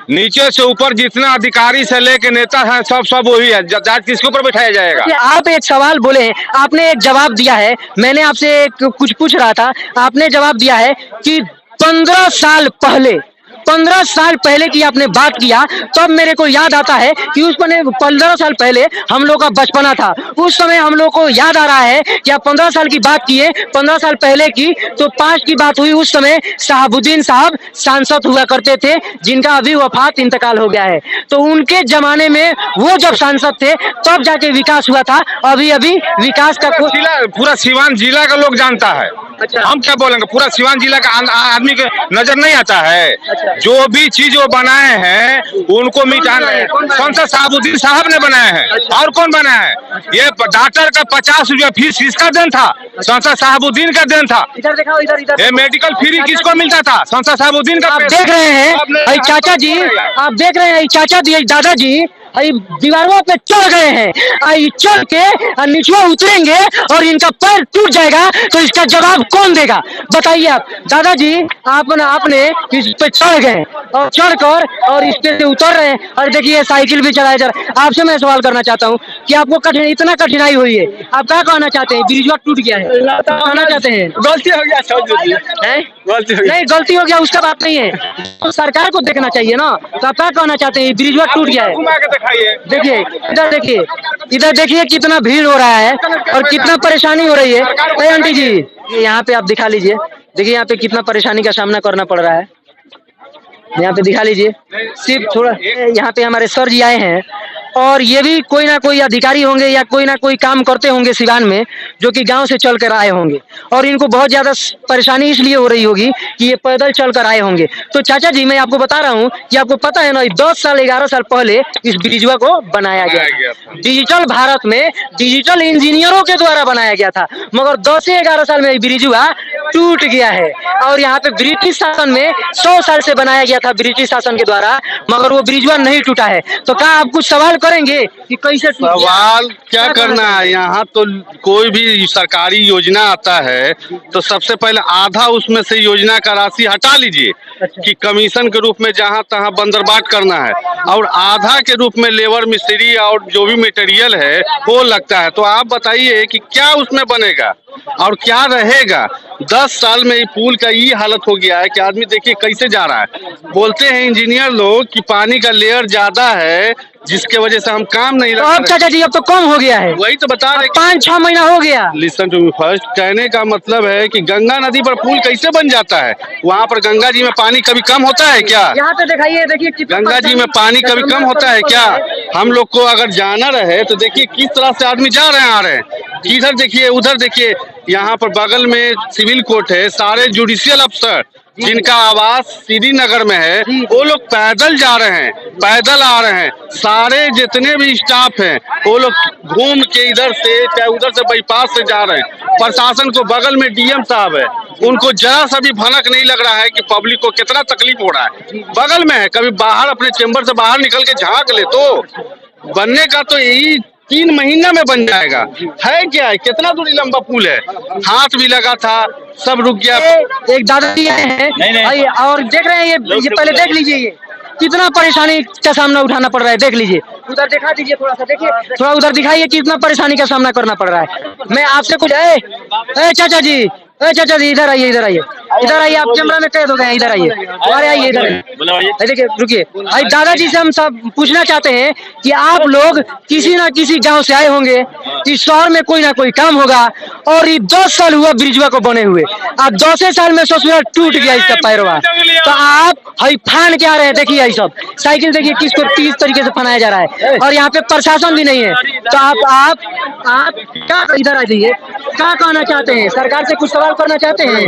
नीचे से ऊपर जितना अधिकारी से लेके नेता है सब वही है। जांच किसके ऊपर बिठाया जाएगा? आप एक सवाल बोले, आपने एक जवाब दिया है, मैंने आपसे कुछ पूछ रहा था, आपने जवाब दिया है कि 15 साल पहले की आपने बात किया। तब मेरे को याद आता है कि उस 15 साल पहले हम लोग का बचपना था। उस समय हम लोग को याद आ रहा है कि आप 15 साल की बात किए, 15 साल पहले की, तो 5 की बात हुई। उस समय साहबुद्दीन साहब सांसद हुआ करते थे, जिनका अभी वफात इंतकाल हो गया है। तो उनके जमाने में वो जब सांसद थे तब जाके विकास हुआ था। अभी विकास का पूरा सिवान जिला का लोग जानता है। अच्छा। हम क्या बोलेंगे, पूरा सिवान जिला का आदमी के नजर नहीं आता है। अच्छा। जो भी चीज वो बनाए हैं उनको मिटाना है। संसद साहबुद्दीन साहब ने बनाए हैं। अच्छा। और कौन बनाया है? ये डॉक्टर का 50 रुपया फीस किसका देन था? संसद साहबुद्दीन का देन था। इधर दिखाओ, इधर। ये मेडिकल फ्री किसको मिलता था? संसद साहबुद्दीन का। आप देख रहे हैं चाचा जी, आप देख रहे हैं चाचा जी, दादाजी दीवारों पे चढ़ गए हैं, चढ़ के नीचे उतरेंगे और इनका पैर टूट जाएगा। तो इसका जवाब कौन देगा? बताइए आप दादाजी। आपने इस पे चढ़ गए और चढ़कर और इस पे से उतर रहे हैं, और देखिए साइकिल भी चलाया जा रहा है। आपसे मैं सवाल करना चाहता हूँ कि आपको इतना कठिनाई हुई है, आप क्या कहना चाहते हैं? ब्रिज टूट गया है, कहना चाहते हैं गलती हो गया, नहीं गलती हो गया उसका बात नहीं है, तो सरकार को देखना चाहिए ना। तो आप क्या कहना चाहते हैं? ब्रिज टूट गया है, देखिए इधर देखिए कितना भीड़ हो रहा है और कितना परेशानी हो रही है। आंटी जी यहाँ पे आप दिखा लीजिए, देखिए यहाँ पे कितना परेशानी का सामना करना पड़ रहा है। यहाँ पे दिखा लीजिए, सिर्फ थोड़ा यहाँ पे हमारे सर जी आए हैं और ये भी कोई ना कोई अधिकारी होंगे या कोई ना कोई काम करते होंगे सिवान में, जो कि गांव से चल कर आए होंगे और इनको बहुत ज़्यादा परेशानी इसलिए हो रही होगी कि ये पैदल चल कर आए होंगे। तो चाचा जी मैं आपको बता रहा हूँ कि आपको पता है ना 10 साल 11 साल पहले इस ब्रिजवा को बनाया गया था। डिजिटल भारत में डिजिटल इंजीनियरों के द्वारा बनाया गया था, मगर 10 से 11 साल में ये ब्रिजवा टूट गया है। और यहाँ पे ब्रिटिश शासन में 100 साल से बनाया गया था ब्रिटिश शासन के द्वारा, मगर वो ब्रिजवा नहीं टूटा है। तो क्या आप कुछ सवाल करेंगे कि कैसे सवाल क्या करना है? यहाँ तो कोई भी सरकारी योजना आता है तो सबसे पहले आधा उसमें से योजना का राशि हटा लीजिए कि कमीशन के रूप में जहाँ तहाँ बंदरबाट करना है, और आधा के रूप में लेबर मिस्त्री और जो भी मटेरियल है वो लगता है। तो आप बताइए कि क्या उसमें बनेगा और क्या रहेगा? 10 साल में पुल का ये हालत हो गया है कि आदमी देखिए कैसे जा रहा है। बोलते हैं इंजीनियर लोग कि पानी का लेयर ज्यादा है जिसके वजह से हम काम नहीं लगा। अब चाचा जी अब तो कम हो गया है, वही तो बता रहे 5-6 महीना हो गया। लिसन टू मी फर्स्ट, कहने का मतलब है कि गंगा नदी पर पुल कैसे बन जाता है? वहाँ पर गंगा जी में पानी कभी कम होता है क्या? यहाँ पे दिखाइए, देखिए गंगा जी में पानी कभी कम होता है क्या? हम लोग को अगर जाना रहे तो देखिए किस तरह से आदमी जा रहे हैं आ रहे हैं। इधर देखिए उधर देखिए, यहाँ पर बगल में सिविल कोर्ट है, सारे जुडिशियल अफसर जिनका आवास श्रीनगर में है वो लोग पैदल जा रहे हैं, पैदल आ रहे हैं। सारे जितने भी स्टाफ हैं वो लोग घूम के इधर से चाहे उधर से बाईपास से जा रहे हैं। प्रशासन को बगल में डीएम साहब है, उनको जरा सा भी भनक नहीं लग रहा है कि पब्लिक को कितना तकलीफ हो रहा है। बगल में है, कभी बाहर अपने चेम्बर से बाहर निकल के झांक ले। तो बनने का तो यही 3 महीना में बन जाएगा है। क्या है, कितना दूरी लंबा पुल है, हाथ भी लगा था, सब रुक गया। एक दादाजी आए हैं और देख रहे हैं ये पहले देख लीजिए ये कितना परेशानी का सामना उठाना पड़ रहा है। देख लीजिए उधर दिखा दीजिए, थोड़ा सा देखिए, थोड़ा उधर दिखाइए कितना परेशानी का सामना करना पड़ रहा है। मैं आपसे कुछ चाचा जी इधर आइए, इधर आइए, इधर आइए, आप कैमरा में कैद हो गए हैं, इधर आइए, अरे आइए इधर। देखिए रुकिए, दादाजी से हम सब पूछना चाहते हैं कि आप लोग किसी ना किसी गांव से आए होंगे, इस शहर में कोई ना कोई काम होगा और ये 10 साल हुआ ब्रिजवा को बने हुए, अब 10 साल में सोचना टूट गया इसका पैरवा। तो आप हई फान क्या रहे हैं? देखिए यही सब साइकिल देखिए किसको किस तरीके से फनाया जा रहा है, और यहाँ पे प्रशासन भी नहीं है। तो आप क्या इधर आ जाइए, क्या कहना चाहते हैं? सरकार से कुछ सवाल करना चाहते हैं,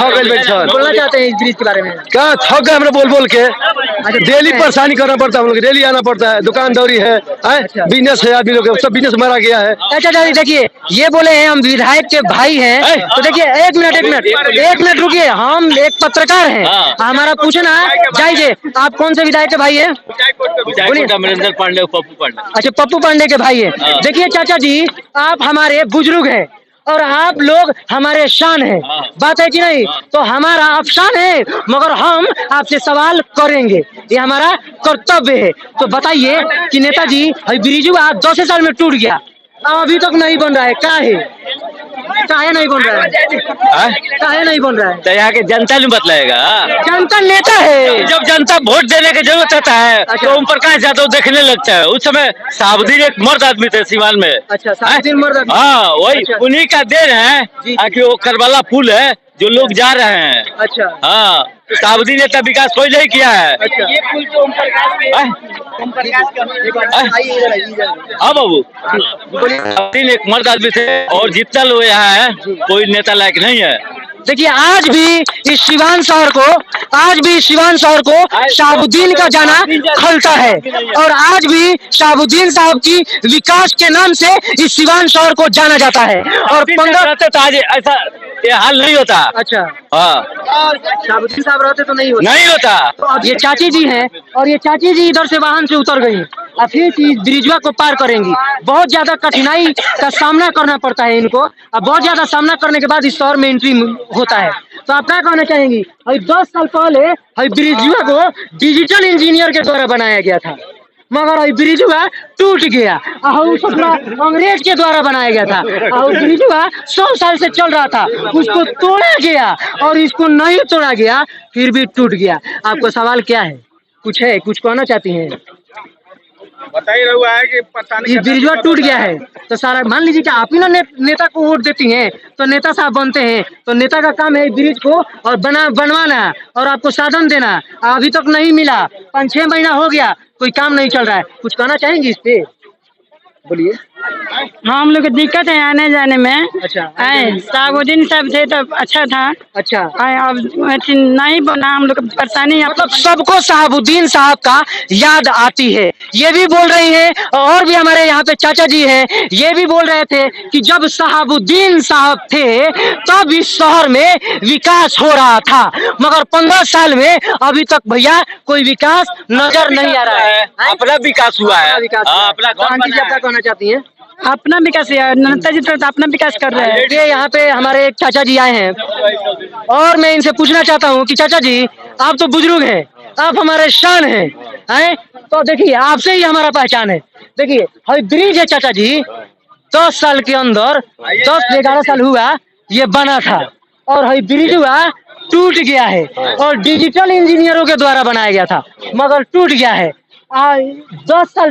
बोलना चाहते हैं इस ब्रिज के बारे में? क्या थक गए हमने बोल बोल के, डेली परेशानी करना पड़ता है, हम लोग डेली आना पड़ता है, दुकानदारी है, बिजनेस है, आदमी लोग सब बिजनेस मारा गया है। अच्छा देखिए ये बोले हैं हम विधायक के भाई हैं, तो देखिए एक मिनट रुकिए, हम एक पत्रकार हैं, हमारा पूछना जाइए आप कौन से विधायक के भाई हैं? नरेंद्र पांडे, पप्पू पांडे। अच्छा पप्पू पांडे के भाई है। देखिए चाचा जी आप हमारे बुजुर्ग हैं और आप लोग हमारे शान हैं, बात है कि नहीं? तो हमारा अफसान है, मगर हम आपसे सवाल करेंगे, ये हमारा कर्तव्य है। तो बताइए कि नेताजी ब्रिजवा 10 साल में टूट गया, अभी तक नहीं बन रहा है, काहे नहीं बन रहा है? काहे नहीं बन रहा है? तो यहाँ के जनता नहीं बतलाएगा, जनता नेता है। जब जनता वोट देने की जरूरत रहता है तो ओम प्रकाश यादव देखने लगता है। उस समय साबुद्दीन एक मर्द आदमी थे सीवान में। अच्छा साबुद्दीन मर्द आदमी। हाँ वही उन्हीं का देन है कि वो करबला पुल है जो लोग जा रहे हैं। अच्छा हाँ साबुद्दीन ने तब विकास कोई नहीं किया है। अच्छा। ये पुल तो ओम प्रकाश हाँ बाबू साबुद्दीन एक मर्द आदमी थे और जितना लोग यहाँ है कोई नेता लायक नहीं है। देखिए आज भी इस सिवान शहर को शाहबुद्दीन का जाना खलता है, और आज भी शाहबुद्दीन साहब की विकास के नाम से इस सिवान शहर को जाना जाता है। और 15 रहते तो आज ऐसा ये हाल नहीं होता। अच्छा हाँ शाहबुद्दीन साहब रहते तो नहीं होता। तो अब ये चाची जी हैं और ये चाची जी इधर से वाहन से उतर गई, अब फिर इस ब्रिजवा को पार करेंगी। बहुत ज्यादा कठिनाई का सामना करना पड़ता है इनको, अब बहुत ज्यादा सामना करने के बाद इस शहर में एंट्री होता है। तो आप क्या कहना चाहेंगी? 10 साल पहले ब्रिजवा को डिजिटल इंजीनियर के द्वारा बनाया गया था, मगर ब्रिजवा टूट गया, अंग्रेज के द्वारा बनाया गया था। ब्रिजवा 100 साल से चल रहा था, उसको तोड़ा गया और इसको नहीं तोड़ा गया, फिर भी टूट गया। आपको सवाल क्या है? कुछ कहना चाहती हैं? बता ही रहा है कि पता नहीं ब्रिजवा टूट गया है तो सारा मान लीजिए कि आप ही ना नेता को वोट देती हैं तो नेता साहब बनते हैं, तो नेता का काम है ब्रिज को और बनवाना और आपको साधन देना, अभी तक नहीं मिला 5-6 महीना हो गया, कोई काम नहीं चल रहा है, कुछ कहना चाहेंगे इस पे? बोलिए। हाँ, हम लोग को दिक्कत है आने जाने में। अच्छा, साबुद्दीन साहब थे तो अच्छा था। अच्छा, अब नहीं बना, हम लोग को परेशानी। मतलब सबको शहाबुद्दीन साहब का याद आती है, ये भी बोल रही हैं। और भी हमारे यहाँ पे चाचा जी हैं, ये भी बोल रहे थे कि जब शहाबुद्दीन साहब थे तब इस शहर में विकास हो रहा था, मगर 15 साल में अभी तक भैया कोई विकास नजर नहीं आ रहा है। अपना विकास हुआ है, अपना कहना चाहती है? अपना विकास, नता जी तो अपना विकास कर रहे हैं। ये यहाँ पे हमारे एक चाचा जी आए हैं और मैं इनसे पूछना चाहता हूँ कि चाचा जी, आप तो बुजुर्ग हैं, आप हमारे शान हैं, तो देखिए आपसे ही हमारा पहचान है। देखिए हई ब्रिज है चाचा जी, 10 साल के अंदर, 10-11 साल हुआ ये बना था, और हई ब्रिज हुआ टूट गया है, और डिजिटल इंजीनियरों के द्वारा बनाया गया था मगर टूट गया है। 10 साल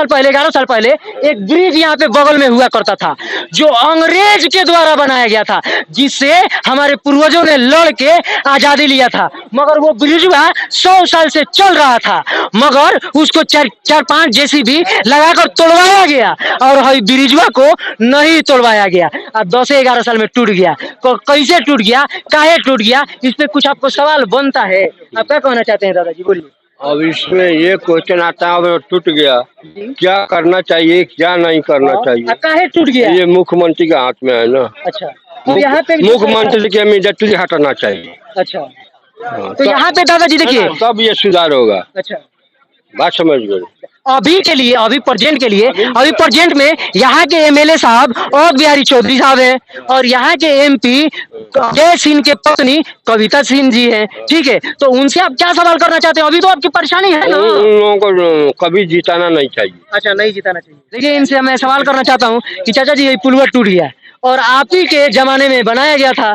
पहले, 11 साल पहले एक ब्रिज यहाँ पे बगल में हुआ करता था, जो अंग्रेज के द्वारा बनाया गया था, जिससे हमारे पूर्वजों ने लड़ के आजादी लिया था, मगर वो ब्रिज 100 साल से चल रहा था, मगर उसको 4-5 JCB लगाकर तोड़वाया गया, और हई ब्रिजवा को नहीं तोड़वाया गया। 10-11 साल में टूट गया। कैसे टूट गया, काहे टूट गया, इस पे कुछ आपको सवाल बनता है। आप क्या कहना चाहते हैं दादाजी, बोलिए। अब इसमें ये क्वेश्चन आता है, अगर टूट गया क्या करना चाहिए, क्या नहीं करना चाहिए? काहे टूट गया? ये मुख्यमंत्री के हाथ में है ना। अच्छा, तो यहाँ पे मुख्यमंत्री के इमीडिएटली हटाना चाहिए। अच्छा, तो यहाँ पे दादाजी देखिए तब ये सुधार होगा। अच्छा, बात समझ गए? अभी के लिए, अभी प्रेजेंट में यहाँ के MLA साहब और बिहारी चौधरी साहब हैं, और यहाँ के MP अजय सिंह के पत्नी कविता सिंह जी हैं, ठीक है, तो उनसे आप क्या सवाल करना चाहते हैं? अभी तो आपकी परेशानी है ना। उन लोगों को कभी जिताना नहीं चाहिए। अच्छा, नहीं जिताना चाहिए। देखिए इनसे मैं सवाल करना चाहता हूँ कि चाचा जी ये पुलवा टूट गया और आप ही के जमाने में बनाया गया था,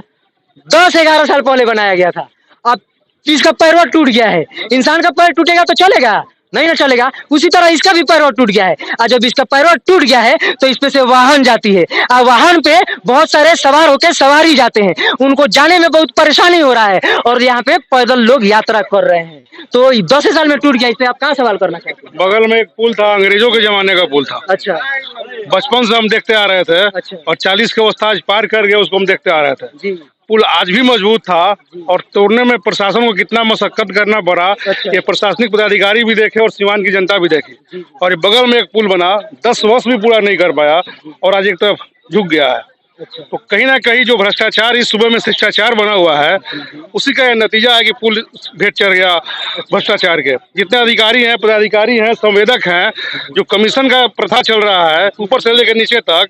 10-11 साल पहले बनाया गया था, अब इसका पैरवा टूट गया है। इंसान का पैर टूटेगा तो चलेगा? नहीं ना चलेगा। उसी तरह इसका भी पैरवा टूट गया है, और जब इसका पैरवा टूट गया है तो इस पे से वाहन जाती है, और वाहन पे बहुत सारे सवार होके सवारी जाते हैं, उनको जाने में बहुत परेशानी हो रहा है, और यहाँ पे पैदल लोग यात्रा कर रहे हैं। तो 10 साल में टूट गया, इस पे आप कहाँ सवाल करना चाहते हैं? बगल में एक पुल था, अंग्रेजों के जमाने का पुल था। अच्छा, बचपन से हम देखते आ रहे थे। अच्छा। और 40 के उस्ताद पार कर गए, उसको हम देखते आ रहे थे जी। पुल आज भी मजबूत था, और तोड़ने में प्रशासन को कितना मशक्कत करना पड़ा, ये प्रशासनिक पदाधिकारी भी देखे और सीवान की जनता भी देखी। और ये बगल में एक पुल बना, 10 वर्ष भी पूरा नहीं कर पाया, और आज एक तरफ झुक गया है। तो कहीं ना कहीं जो भ्रष्टाचार इस सूबे में शिष्टाचार बना हुआ है, उसी का यह नतीजा है कि पुल भेंट चढ़ गया भ्रष्टाचार के। जितने अधिकारी हैं, पदाधिकारी हैं, संवेदक हैं, जो कमीशन का प्रथा चल रहा है ऊपर से लेकर नीचे तक,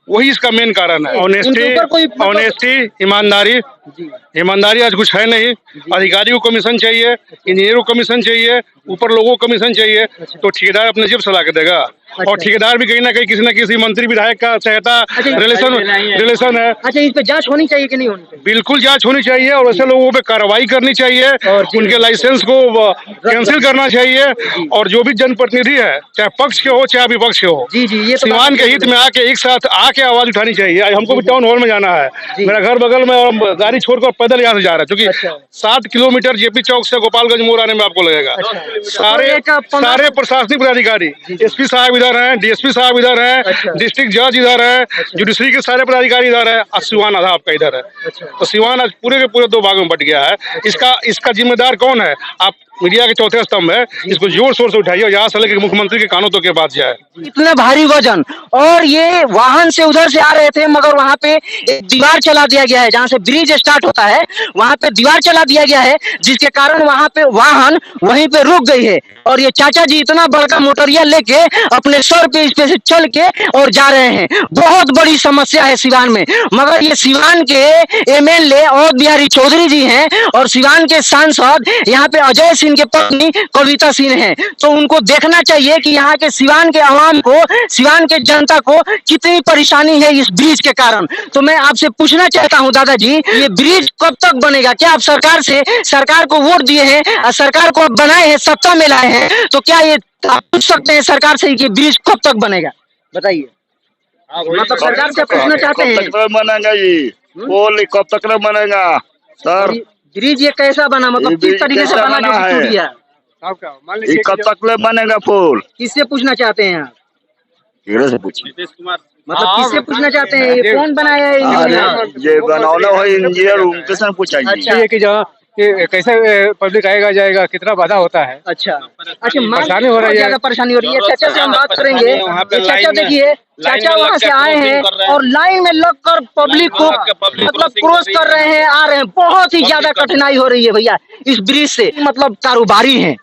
वही इसका मेन कारण है। ऑनेस्टी, ईमानदारी आज कुछ है नहीं। अधिकारी को कमीशन चाहिए, इंजीनियर को कमीशन चाहिए, ऊपर लोगों को कमीशन चाहिए, तो ठेकेदार अपने जेब से ला के देगा। और ठेकेदार भी कहीं ना कहीं किसी न किसी मंत्री विधायक का सहायता रिलेशन है। अच्छा, इस पे जांच होनी चाहिए कि नहीं होनी चाहिए? बिल्कुल जांच होनी चाहिए, और ऐसे लोगों पे कार्रवाई करनी चाहिए, उनके लाइसेंस को कैंसिल करना चाहिए। और जो भी जनप्रतिनिधि है, चाहे पक्ष के हो चाहे विपक्ष के हो, ये सीवान के हित में आके एक साथ आके आवाज उठानी चाहिए। आज हमको भी टाउन हॉल में जाना है, मेरा घर बगल में, और गाड़ी छोड़कर पैदल यहाँ से जा रहा है, क्योंकि 7 किलोमीटर JP चौक से गोपालगंज मोड़ आने में आपको लगेगा। सारे प्रशासनिक पदाधिकारी, SP साहब इधर हैं, DSP साहब इधर हैं, डिस्ट्रिक्ट जज इधर है, जुडिशरी के सारे पदाधिकारी इधर है, और सिवान आधा आपका इधर है। तो सिवान आज पूरे के पूरे 2 भागों में बट गया है। इसका जिम्मेदार कौन है? आप मीडिया के चौथे स्तंभ है, इसको जोर शोर से उठाइए, यहाँ से लेकर मुख्यमंत्री के कानों तक के बात जाए। इतना भारी वजन, और ये वाहन से उधर से आ रहे थे, मगर वहाँ पे एक दीवार चला दिया गया है, जहाँ से ब्रिज स्टार्ट होता है वहाँ पे दीवार चला दिया गया है, जिसके कारण वहाँ पे वाहन वहीं पे रुक गई है। और ये चाचा जी इतना बड़का मोटरिया लेके अपने सर पे इस पे से चल के और जा रहे हैं। बहुत बड़ी समस्या है सिवान में, मगर ये सिवान के MLA और बिहारी चौधरी जी हैं, और सिवान के सांसद यहाँ पे अजय सिंह के पत्नी कविता सिंह हैं। तो उनको देखना चाहिए कि यहाँ के सिवान के आवाम को, सिवान के जनता को कितनी परेशानी है इस ब्रिज के कारण। तो मैं आपसे पूछना चाहता हूँ दादाजी, ये ब्रिज कब तक बनेगा? क्या आप सरकार को वोट दिए हैं, सरकार को बनाए हैं, सत्ता में लाए हैं, तो क्या ये आप पूछ सकते हैं सरकार से कि ब्रिज कब तक बनेगा? बताइए। मतलब सरकार से पूछना चाहते हैं कब तक बनेगा ये पुल, कब तक बनेगा सर? ब्रिज ये कैसा बना, मतलब किस तरीके से बना जो टूट गया? ये कब तक ले बनेगा पुल? किससे पूछना चाहते हैं आप? केड़े से पूछिए। मतलब किससे पूछना चाहते हैं? ये कौन बनाया है इंजीनियर? ये बनौले हो इंजीनियर उनके से पूछाइए। अच्छा ये कि जहाँ कैसे पब्लिक आएगा जाएगा, कितना बाधा होता है। अच्छा परेशानी हो रही है, ज्यादा परेशानी हो रही है। चाचा से हम बात करेंगे। ये चाचा देखिए, चाचा वहाँ से आए हैं और लाइन में लगकर पब्लिक को मतलब क्रॉस कर रहे हैं, आ रहे हैं। बहुत ही ज्यादा कठिनाई हो रही है भैया इस ब्रिज से। मतलब कारोबारी हैं,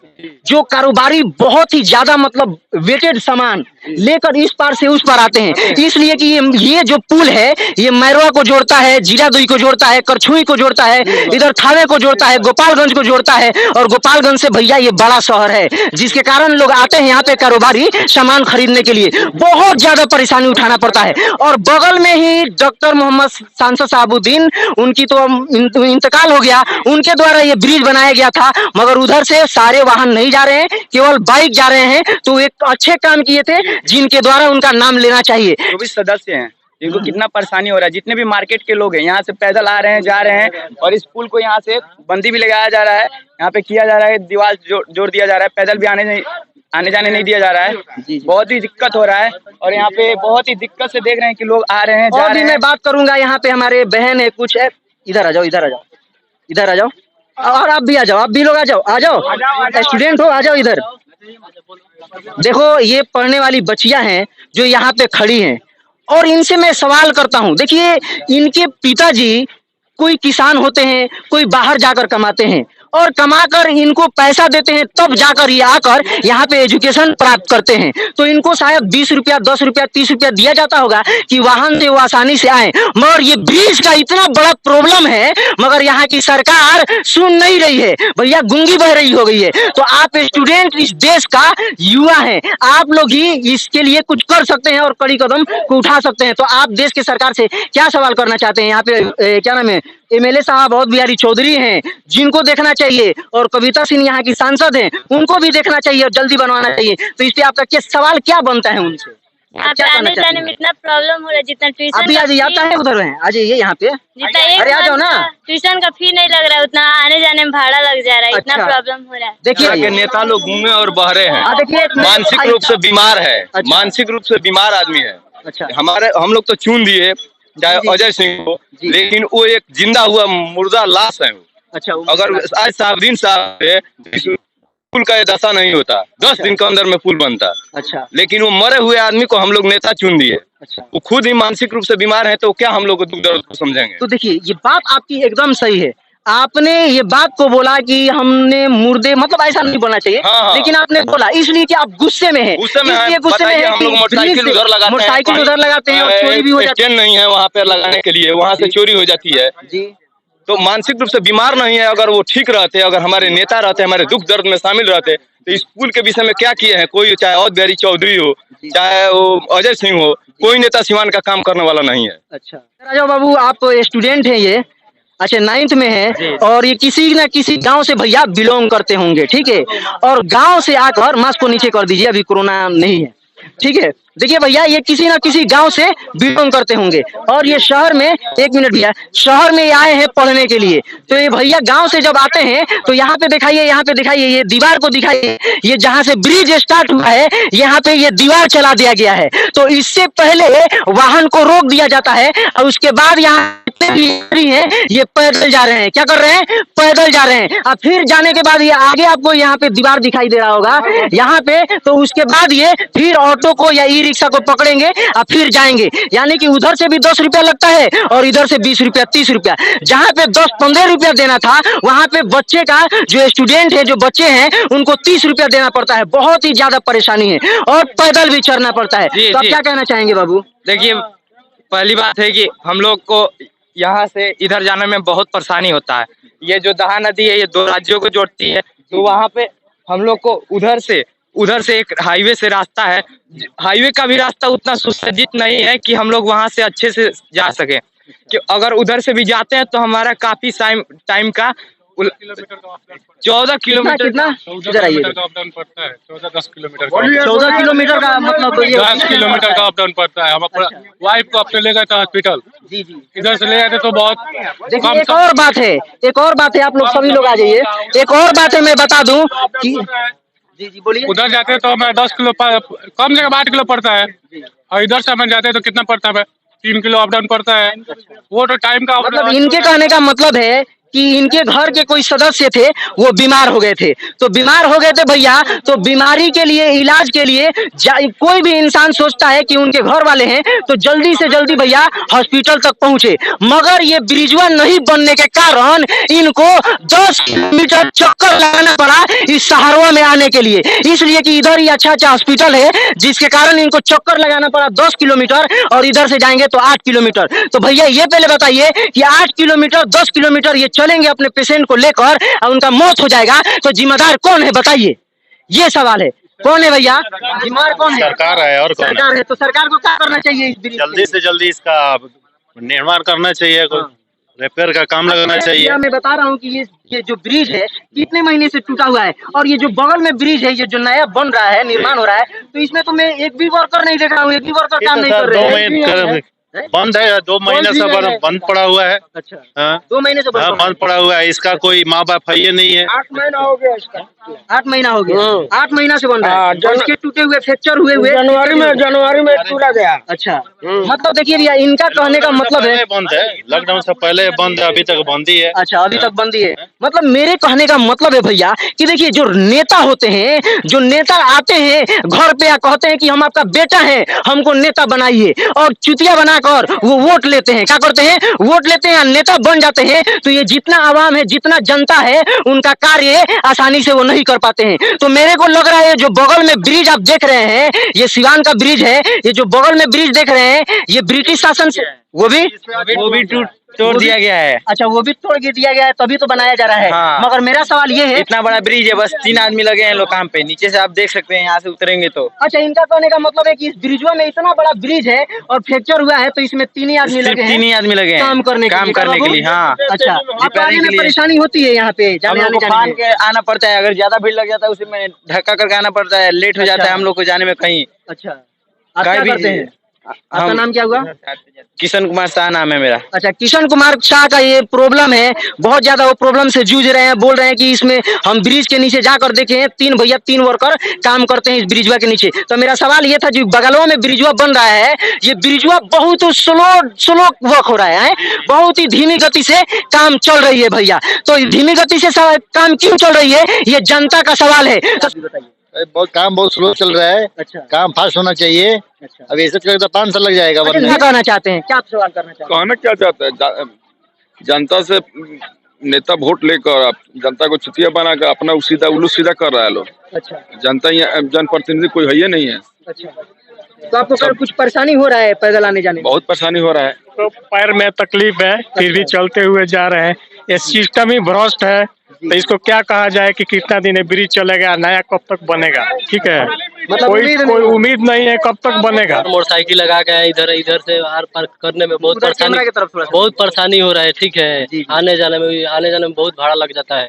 जो कारोबारी बहुत ही ज्यादा मतलब वेटेड सामान लेकर इस पार से उस पार आते हैं, इसलिए कि ये जो पुल है ये मैरवा को जोड़ता है, जीरादुई को जोड़ता है, करछुई को जोड़ता है, इधर थावे को जोड़ता है, गोपालगंज को जोड़ता है। और गोपालगंज से भैया ये बड़ा शहर है, जिसके कारण लोग आते हैं यहाँ पे कारोबारी सामान खरीदने के लिए। बहुत ज्यादा परेशानी उठाना पड़ता है। और बगल में ही डॉक्टर मोहम्मद सांसद साहबुद्दीन, उनकी तो इंतकाल हो गया, उनके द्वारा ये ब्रिज बनाया गया था, मगर उधर से सारे वाहन नहीं जा रहे हैं, केवल बाइक जा रहे हैं। तो एक अच्छे काम किए थे जिनके द्वारा उनका नाम लेना चाहिए। जो भी सदस्य हैं इनको कितना परेशानी हो रहा है। जितने भी मार्केट के लोग हैं यहाँ से पैदल आ रहे हैं, जा रहे हैं, और इस पुल को यहाँ से बंदी भी लगाया जा रहा है, यहाँ पे किया जा रहा है, दीवार जोड़ दिया जा रहा है, पैदल भी आने जाने नहीं दिया जा रहा है। बहुत ही दिक्कत हो रहा है और यहाँ पे बहुत ही दिक्कत से देख रहे हैं कि लोग आ रहे हैं, जा रहे हैं। मैं बात करूंगा, यहाँ पे हमारे बहन है कुछ है। इधर आ जाओ, इधर आ जाओ, इधर आ जाओ, और आप भी आ जाओ, आप भी लोग आ जाओ, आ जाओ, स्टूडेंट हो, आ जाओ इधर। देखो ये पढ़ने वाली बच्चियां हैं जो यहाँ पे खड़ी हैं, और इनसे मैं सवाल करता हूँ। देखिए इनके पिताजी कोई किसान होते हैं, कोई बाहर जाकर कमाते हैं, और कमाकर इनको पैसा देते हैं, तब जाकर ये आकर यहाँ पे एजुकेशन प्राप्त करते हैं। तो इनको शायद 20 रुपया, 10 रुपया, 30 रुपया दिया जाता होगा कि वाहन से वो आसानी से आए। मगर ये ब्रिज का इतना बड़ा प्रॉब्लम है, मगर यहाँ की सरकार सुन नहीं रही है भैया, गूंगी बह रही हो गई है। तो आप स्टूडेंट इस देश का युवा हैं, आप लोग ही इसके लिए कुछ कर सकते हैं और कड़ी कदम को उठा सकते हैं। तो आप देश की सरकार से क्या सवाल करना चाहते हैं? यहाँ पे क्या नाम है, एमएलए साहब बहुत बिहारी चौधरी हैं, जिनको देखना चाहिए, और कविता सिंह यहाँ की सांसद हैं, उनको भी देखना चाहिए और जल्दी बनवाना चाहिए। तो इस पे आपका क्या सवाल क्या बनता है उनसे? आने जाने में इतना प्रॉब्लम हो रहा है। जितना ट्यूशन अभी आज आता है उधर है, आ जाइए यहाँ पे, अरे आ जाओ ना। ट्यूशन का फी नहीं लग रहा है उतना, आने जाने में भाड़ा लग जा रहा है। इतना प्रॉब्लम हो रहा है। देखिए नेता लोग घूमे और बहरे हैं, मानसिक रूप से बीमार है, मानसिक रूप से बीमार आदमी है। हम लोग तो चुन दिए चाहे अजय सिंह को, लेकिन वो एक जिंदा हुआ मुर्दा लाश है। अगर आज साहबुद्दीन साहब पुल का ये दशा नहीं होता, 10 दिन के अंदर में पुल बनता। लेकिन वो मरे हुए आदमी को हम लोग नेता चुन दिए। वो खुद ही मानसिक रूप से बीमार है, तो क्या हम लोग को दुख दर्द को समझेंगे? तो देखिए ये बात आपकी एकदम सही है। आपने ये बात को बोला कि हमने मुर्दे, मतलब ऐसा नहीं बोलना चाहिए। लेकिन आपने बोला इसलिए कि आप गुस्से में हैं। गुस्से में है, हम लोग मोटरसाइकिल उधर लगाते हैं और चोरी भी हो जाती है। स्टैंड नहीं है वहाँ पे लगाने के लिए, वहाँ से चोरी हो जाती है जी। तो मानसिक रूप से बीमार नहीं है। अगर वो ठीक रहते, अगर हमारे नेता रहते, हमारे दुख दर्द में शामिल रहते, तो इस पुल के विषय में क्या किए हैं? कोई, चाहे और बिहारी चौधरी हो, चाहे वो अजय सिंह हो, कोई नेता सिवान का काम करने वाला नहीं है। अच्छा राजा बाबू, आप स्टूडेंट हैं ये, अच्छा 9th में है, और ये किसी न किसी गांव से भैया बिलोंग करते होंगे, ठीक है? और गांव से आकर, मास्क को नीचे कर दीजिए, अभी कोरोना नहीं है, ठीक है? देखिए भैया ये किसी ना किसी गांव से बिलोंग करते होंगे, और ये शहर में, 1 मिनट भैया, शहर में आए हैं पढ़ने के लिए। तो ये भैया गांव से जब आते हैं तो यहाँ पे दिखाइए, यहाँ पे दिखाइए, ये दीवार को दिखाइए, ये जहाँ से ब्रिज स्टार्ट हुआ है यहाँ पे ये दीवार चला दिया गया है। तो इससे पहले वाहन को रोक दिया जाता है, और उसके बाद यहाँ है ये पैदल जा रहे हैं। क्या कर रहे हैं? पैदल जा रहे हैं। अब फिर जाने के बाद ये आगे आपको यहाँ पे दीवार दिखाई दे रहा होगा यहाँ पे, तो उसके बाद ये फिर ऑटो को या ई रिक्शा को पकड़ेंगे और फिर जाएंगे। यानी कि उधर से भी 10 रुपया लगता है और इधर से 20 रुपया, 30 रुपया। जहाँ पे 10-15 रुपया देना था, वहाँ पे बच्चे का, जो स्टूडेंट है, जो बच्चे हैं, उनको 30 रुपया देना पड़ता है। बहुत ही ज्यादा परेशानी है, और पैदल भी चढ़ना पड़ता है। तो आप क्या कहना चाहेंगे बाबू? देखिए पहली बात है कि हम लोग को यहाँ से इधर जाने में बहुत परेशानी होता है। ये जो दहा नदी है ये 2 राज्यों को जोड़ती है, तो वहाँ पे हम लोग को उधर से एक हाईवे से रास्ता है। हाईवे का भी रास्ता उतना सुसज्जित नहीं है कि हम लोग वहाँ से अच्छे से जा सके। कि अगर उधर से भी जाते हैं तो हमारा काफी टाइम का 14 किलोमीटर कितना इधर आइए 14 किलोमीटर 14 किलोमीटर का मतलब ये 10 किलोमीटर का अप डाउन पड़ता है। हम अपना वाइफ को अपने ले गए थे हॉस्पिटल, जी जी इधर से ले आए थे तो बहुत देखिए एक और बात है, आप लोग सभी लोग आ जाइए। एक और बात है, मैं बता दूं कि जी जी बोलिए। उधर जाते हैं तो हमें 10 किलो कम जगह 8 किलो पड़ता है, और इधर से हमें जाते हैं तो कितना पड़ता है? 3 किलो अप डाउन पड़ता है। वो तो टाइम का मतलब इनके कहने का मतलब है कि इनके घर के कोई सदस्य थे, वो बीमार हो गए थे, तो बीमार हो गए थे भैया, तो बीमारी के लिए, इलाज के लिए कोई भी इंसान सोचता है कि उनके घर वाले हैं तो जल्दी से जल्दी भैया हॉस्पिटल तक पहुंचे। मगर ये ब्रिजवा नहीं बनने के कारण इनको 10 किलोमीटर चक्कर लगाना पड़ा इस शहरों में आने के लिए, इसलिए कि इधर ही अच्छा हॉस्पिटल है, जिसके कारण इनको चक्कर लगाना पड़ा 10 किलोमीटर, और इधर से जाएंगे तो 8 किलोमीटर। तो भैया ये पहले बताइए कि 8 किलोमीटर 10 किलोमीटर ये चलेंगे अपने पेशेंट को लेकर और उनका मौत हो जाएगा, तो जिम्मेदार कौन है बताइए? ये सवाल है, कौन है भैया जिम्मेदार? कौन है? सरकार है। और कौन सरकार है। तो सरकार को क्या करना चाहिए? इस ब्रिज जल्दी से जल्दी इसका निर्माण करना चाहिए, रिपेयर का काम लगाना चाहिए। मैं बता रहा हूँ कि ये जो ब्रिज है कितने महीने से टूटा हुआ है, और ये जो बगल में ब्रिज है, ये जो नया बन रहा है, निर्माण हो रहा है, तो इसमें तो मैं एक भी वर्कर नहीं देख रहा हूँ, एक भी वर्कर काम नहीं कर रहे हैं। बंद है, 2 महीने से बंद पड़ा हुआ है। अच्छा, हाँ 2 महीने से बंद पड़ा हुआ है। इसका कोई माँ बाप है ये नहीं है। 8 महीना हो गया इसका, 8 महीना हो गया, 8 महीना से बन रहा है। और इसके टूटे हुए, फ्रैक्चर हुए जनवरी में टूटा गया। अच्छा, मतलब देखिए भैया, इनका कहने का मतलब है बंद है, लॉकडाउन से पहले बंद है, अभी तक बंद ही है। अच्छा, अभी तक बंद ही है। मतलब मेरे कहने का मतलब है भैया कि देखिए, जो नेता होते हैं, जो नेता आते हैं घर पे या कहते हैं कि हम आपका बेटा है, हमको नेता बनाइए, और चुतिया बनाकर वो वोट लेते हैं, क्या करते हैं? वोट लेते हैं, नेता बन जाते हैं, तो ये जितना आवाम है, जितना जनता है, उनका कार्य आसानी से वो नहीं कर पाते हैं। तो मेरे को लग रहा है जो बगल में ब्रिज आप देख रहे हैं, ये सिवान का ब्रिज है, ये जो बगल में ब्रिज देख रहे हैं, ये ब्रिटिश शासन से वो भी तोड़ दिया गया है। अच्छा, वो भी तोड़ दिया गया है, तभी तो बनाया जा रहा है। हाँ। मगर मेरा सवाल ये है, इतना बड़ा ब्रिज है, बस 3 आदमी लगे हैं लोग काम पे, नीचे से आप देख सकते हैं, यहाँ से उतरेंगे तो। अच्छा, इनका कहने का मतलब है कि इस ब्रिजवा में इतना बड़ा ब्रिज है और फ्रैक्चर हुआ है, तो इसमें 3 ही आदमी लगे हैं, 3 ही आदमी लगे हैं काम करने के लिए। हाँ, अच्छा, आपको आने में परेशानी होती है यहाँ पे जाने आने फान के आना पड़ता है, अगर ज्यादा भीड़ लग जाता है उसी में धक्का करके आना पड़ता है, लेट हो जाता है हम लोग को जाने में कहीं। अच्छा, आप क्या करते हैं? आपका नाम क्या हुआ? किशन कुमार शाह नाम है मेरा। अच्छा, किशन कुमार शाह का ये प्रॉब्लम है, बहुत ज्यादा वो प्रॉब्लम से जूझ रहे हैं, बोल रहे हैं कि इसमें हम ब्रिज के नीचे जाकर देखे हैं, 3 भैया 3 वर्कर काम करते हैं इस ब्रिजवा के नीचे। तो मेरा सवाल ये था, जो बगलों में ब्रिजवा बन रहा है, ये ब्रिजवा बहुत स्लो वर्क हो रहा है, बहुत ही धीमी गति से काम चल रही है भैया। तो धीमी गति से काम क्यों चल रही है, ये जनता का सवाल है। काम बहुत स्लो चल रहा है। अच्छा, काम फास्ट होना चाहिए। अच्छा, अब ऐसे चलेगा तो 5 साल लग जाएगा। क्या कहना चाहते हैं? क्या आप सवाल करना चाहते हैं? कहना क्या चाहते हैं? जनता से नेता वोट लेकर आप जनता को चुतिया बनाकर अपना उल्लू सीधा कर रहा है लोग। अच्छा, जनता जनप्रतिनिधि कोई है ही नहीं है। अच्छा, तो आपको कुछ परेशानी हो रहा है पैदल आने जाने में? बहुत परेशानी हो रहा है। तो पैर में तकलीफ है, फिर भी चलते हुए जा रहे हैं। ये सिस्टम ही भ्रष्ट है, तो इसको क्या कहा जाए कि कितना दिन ब्रिज चलेगा, नया कब तक बनेगा? ठीक है, मतलब कोई उम्मीद नहीं है कब तक बनेगा। मोटरसाइकिल लगा के इधर से आर पार करने में बहुत परेशानी हो रहा है। ठीक है, आने जाने में बहुत भाड़ा लग जाता है।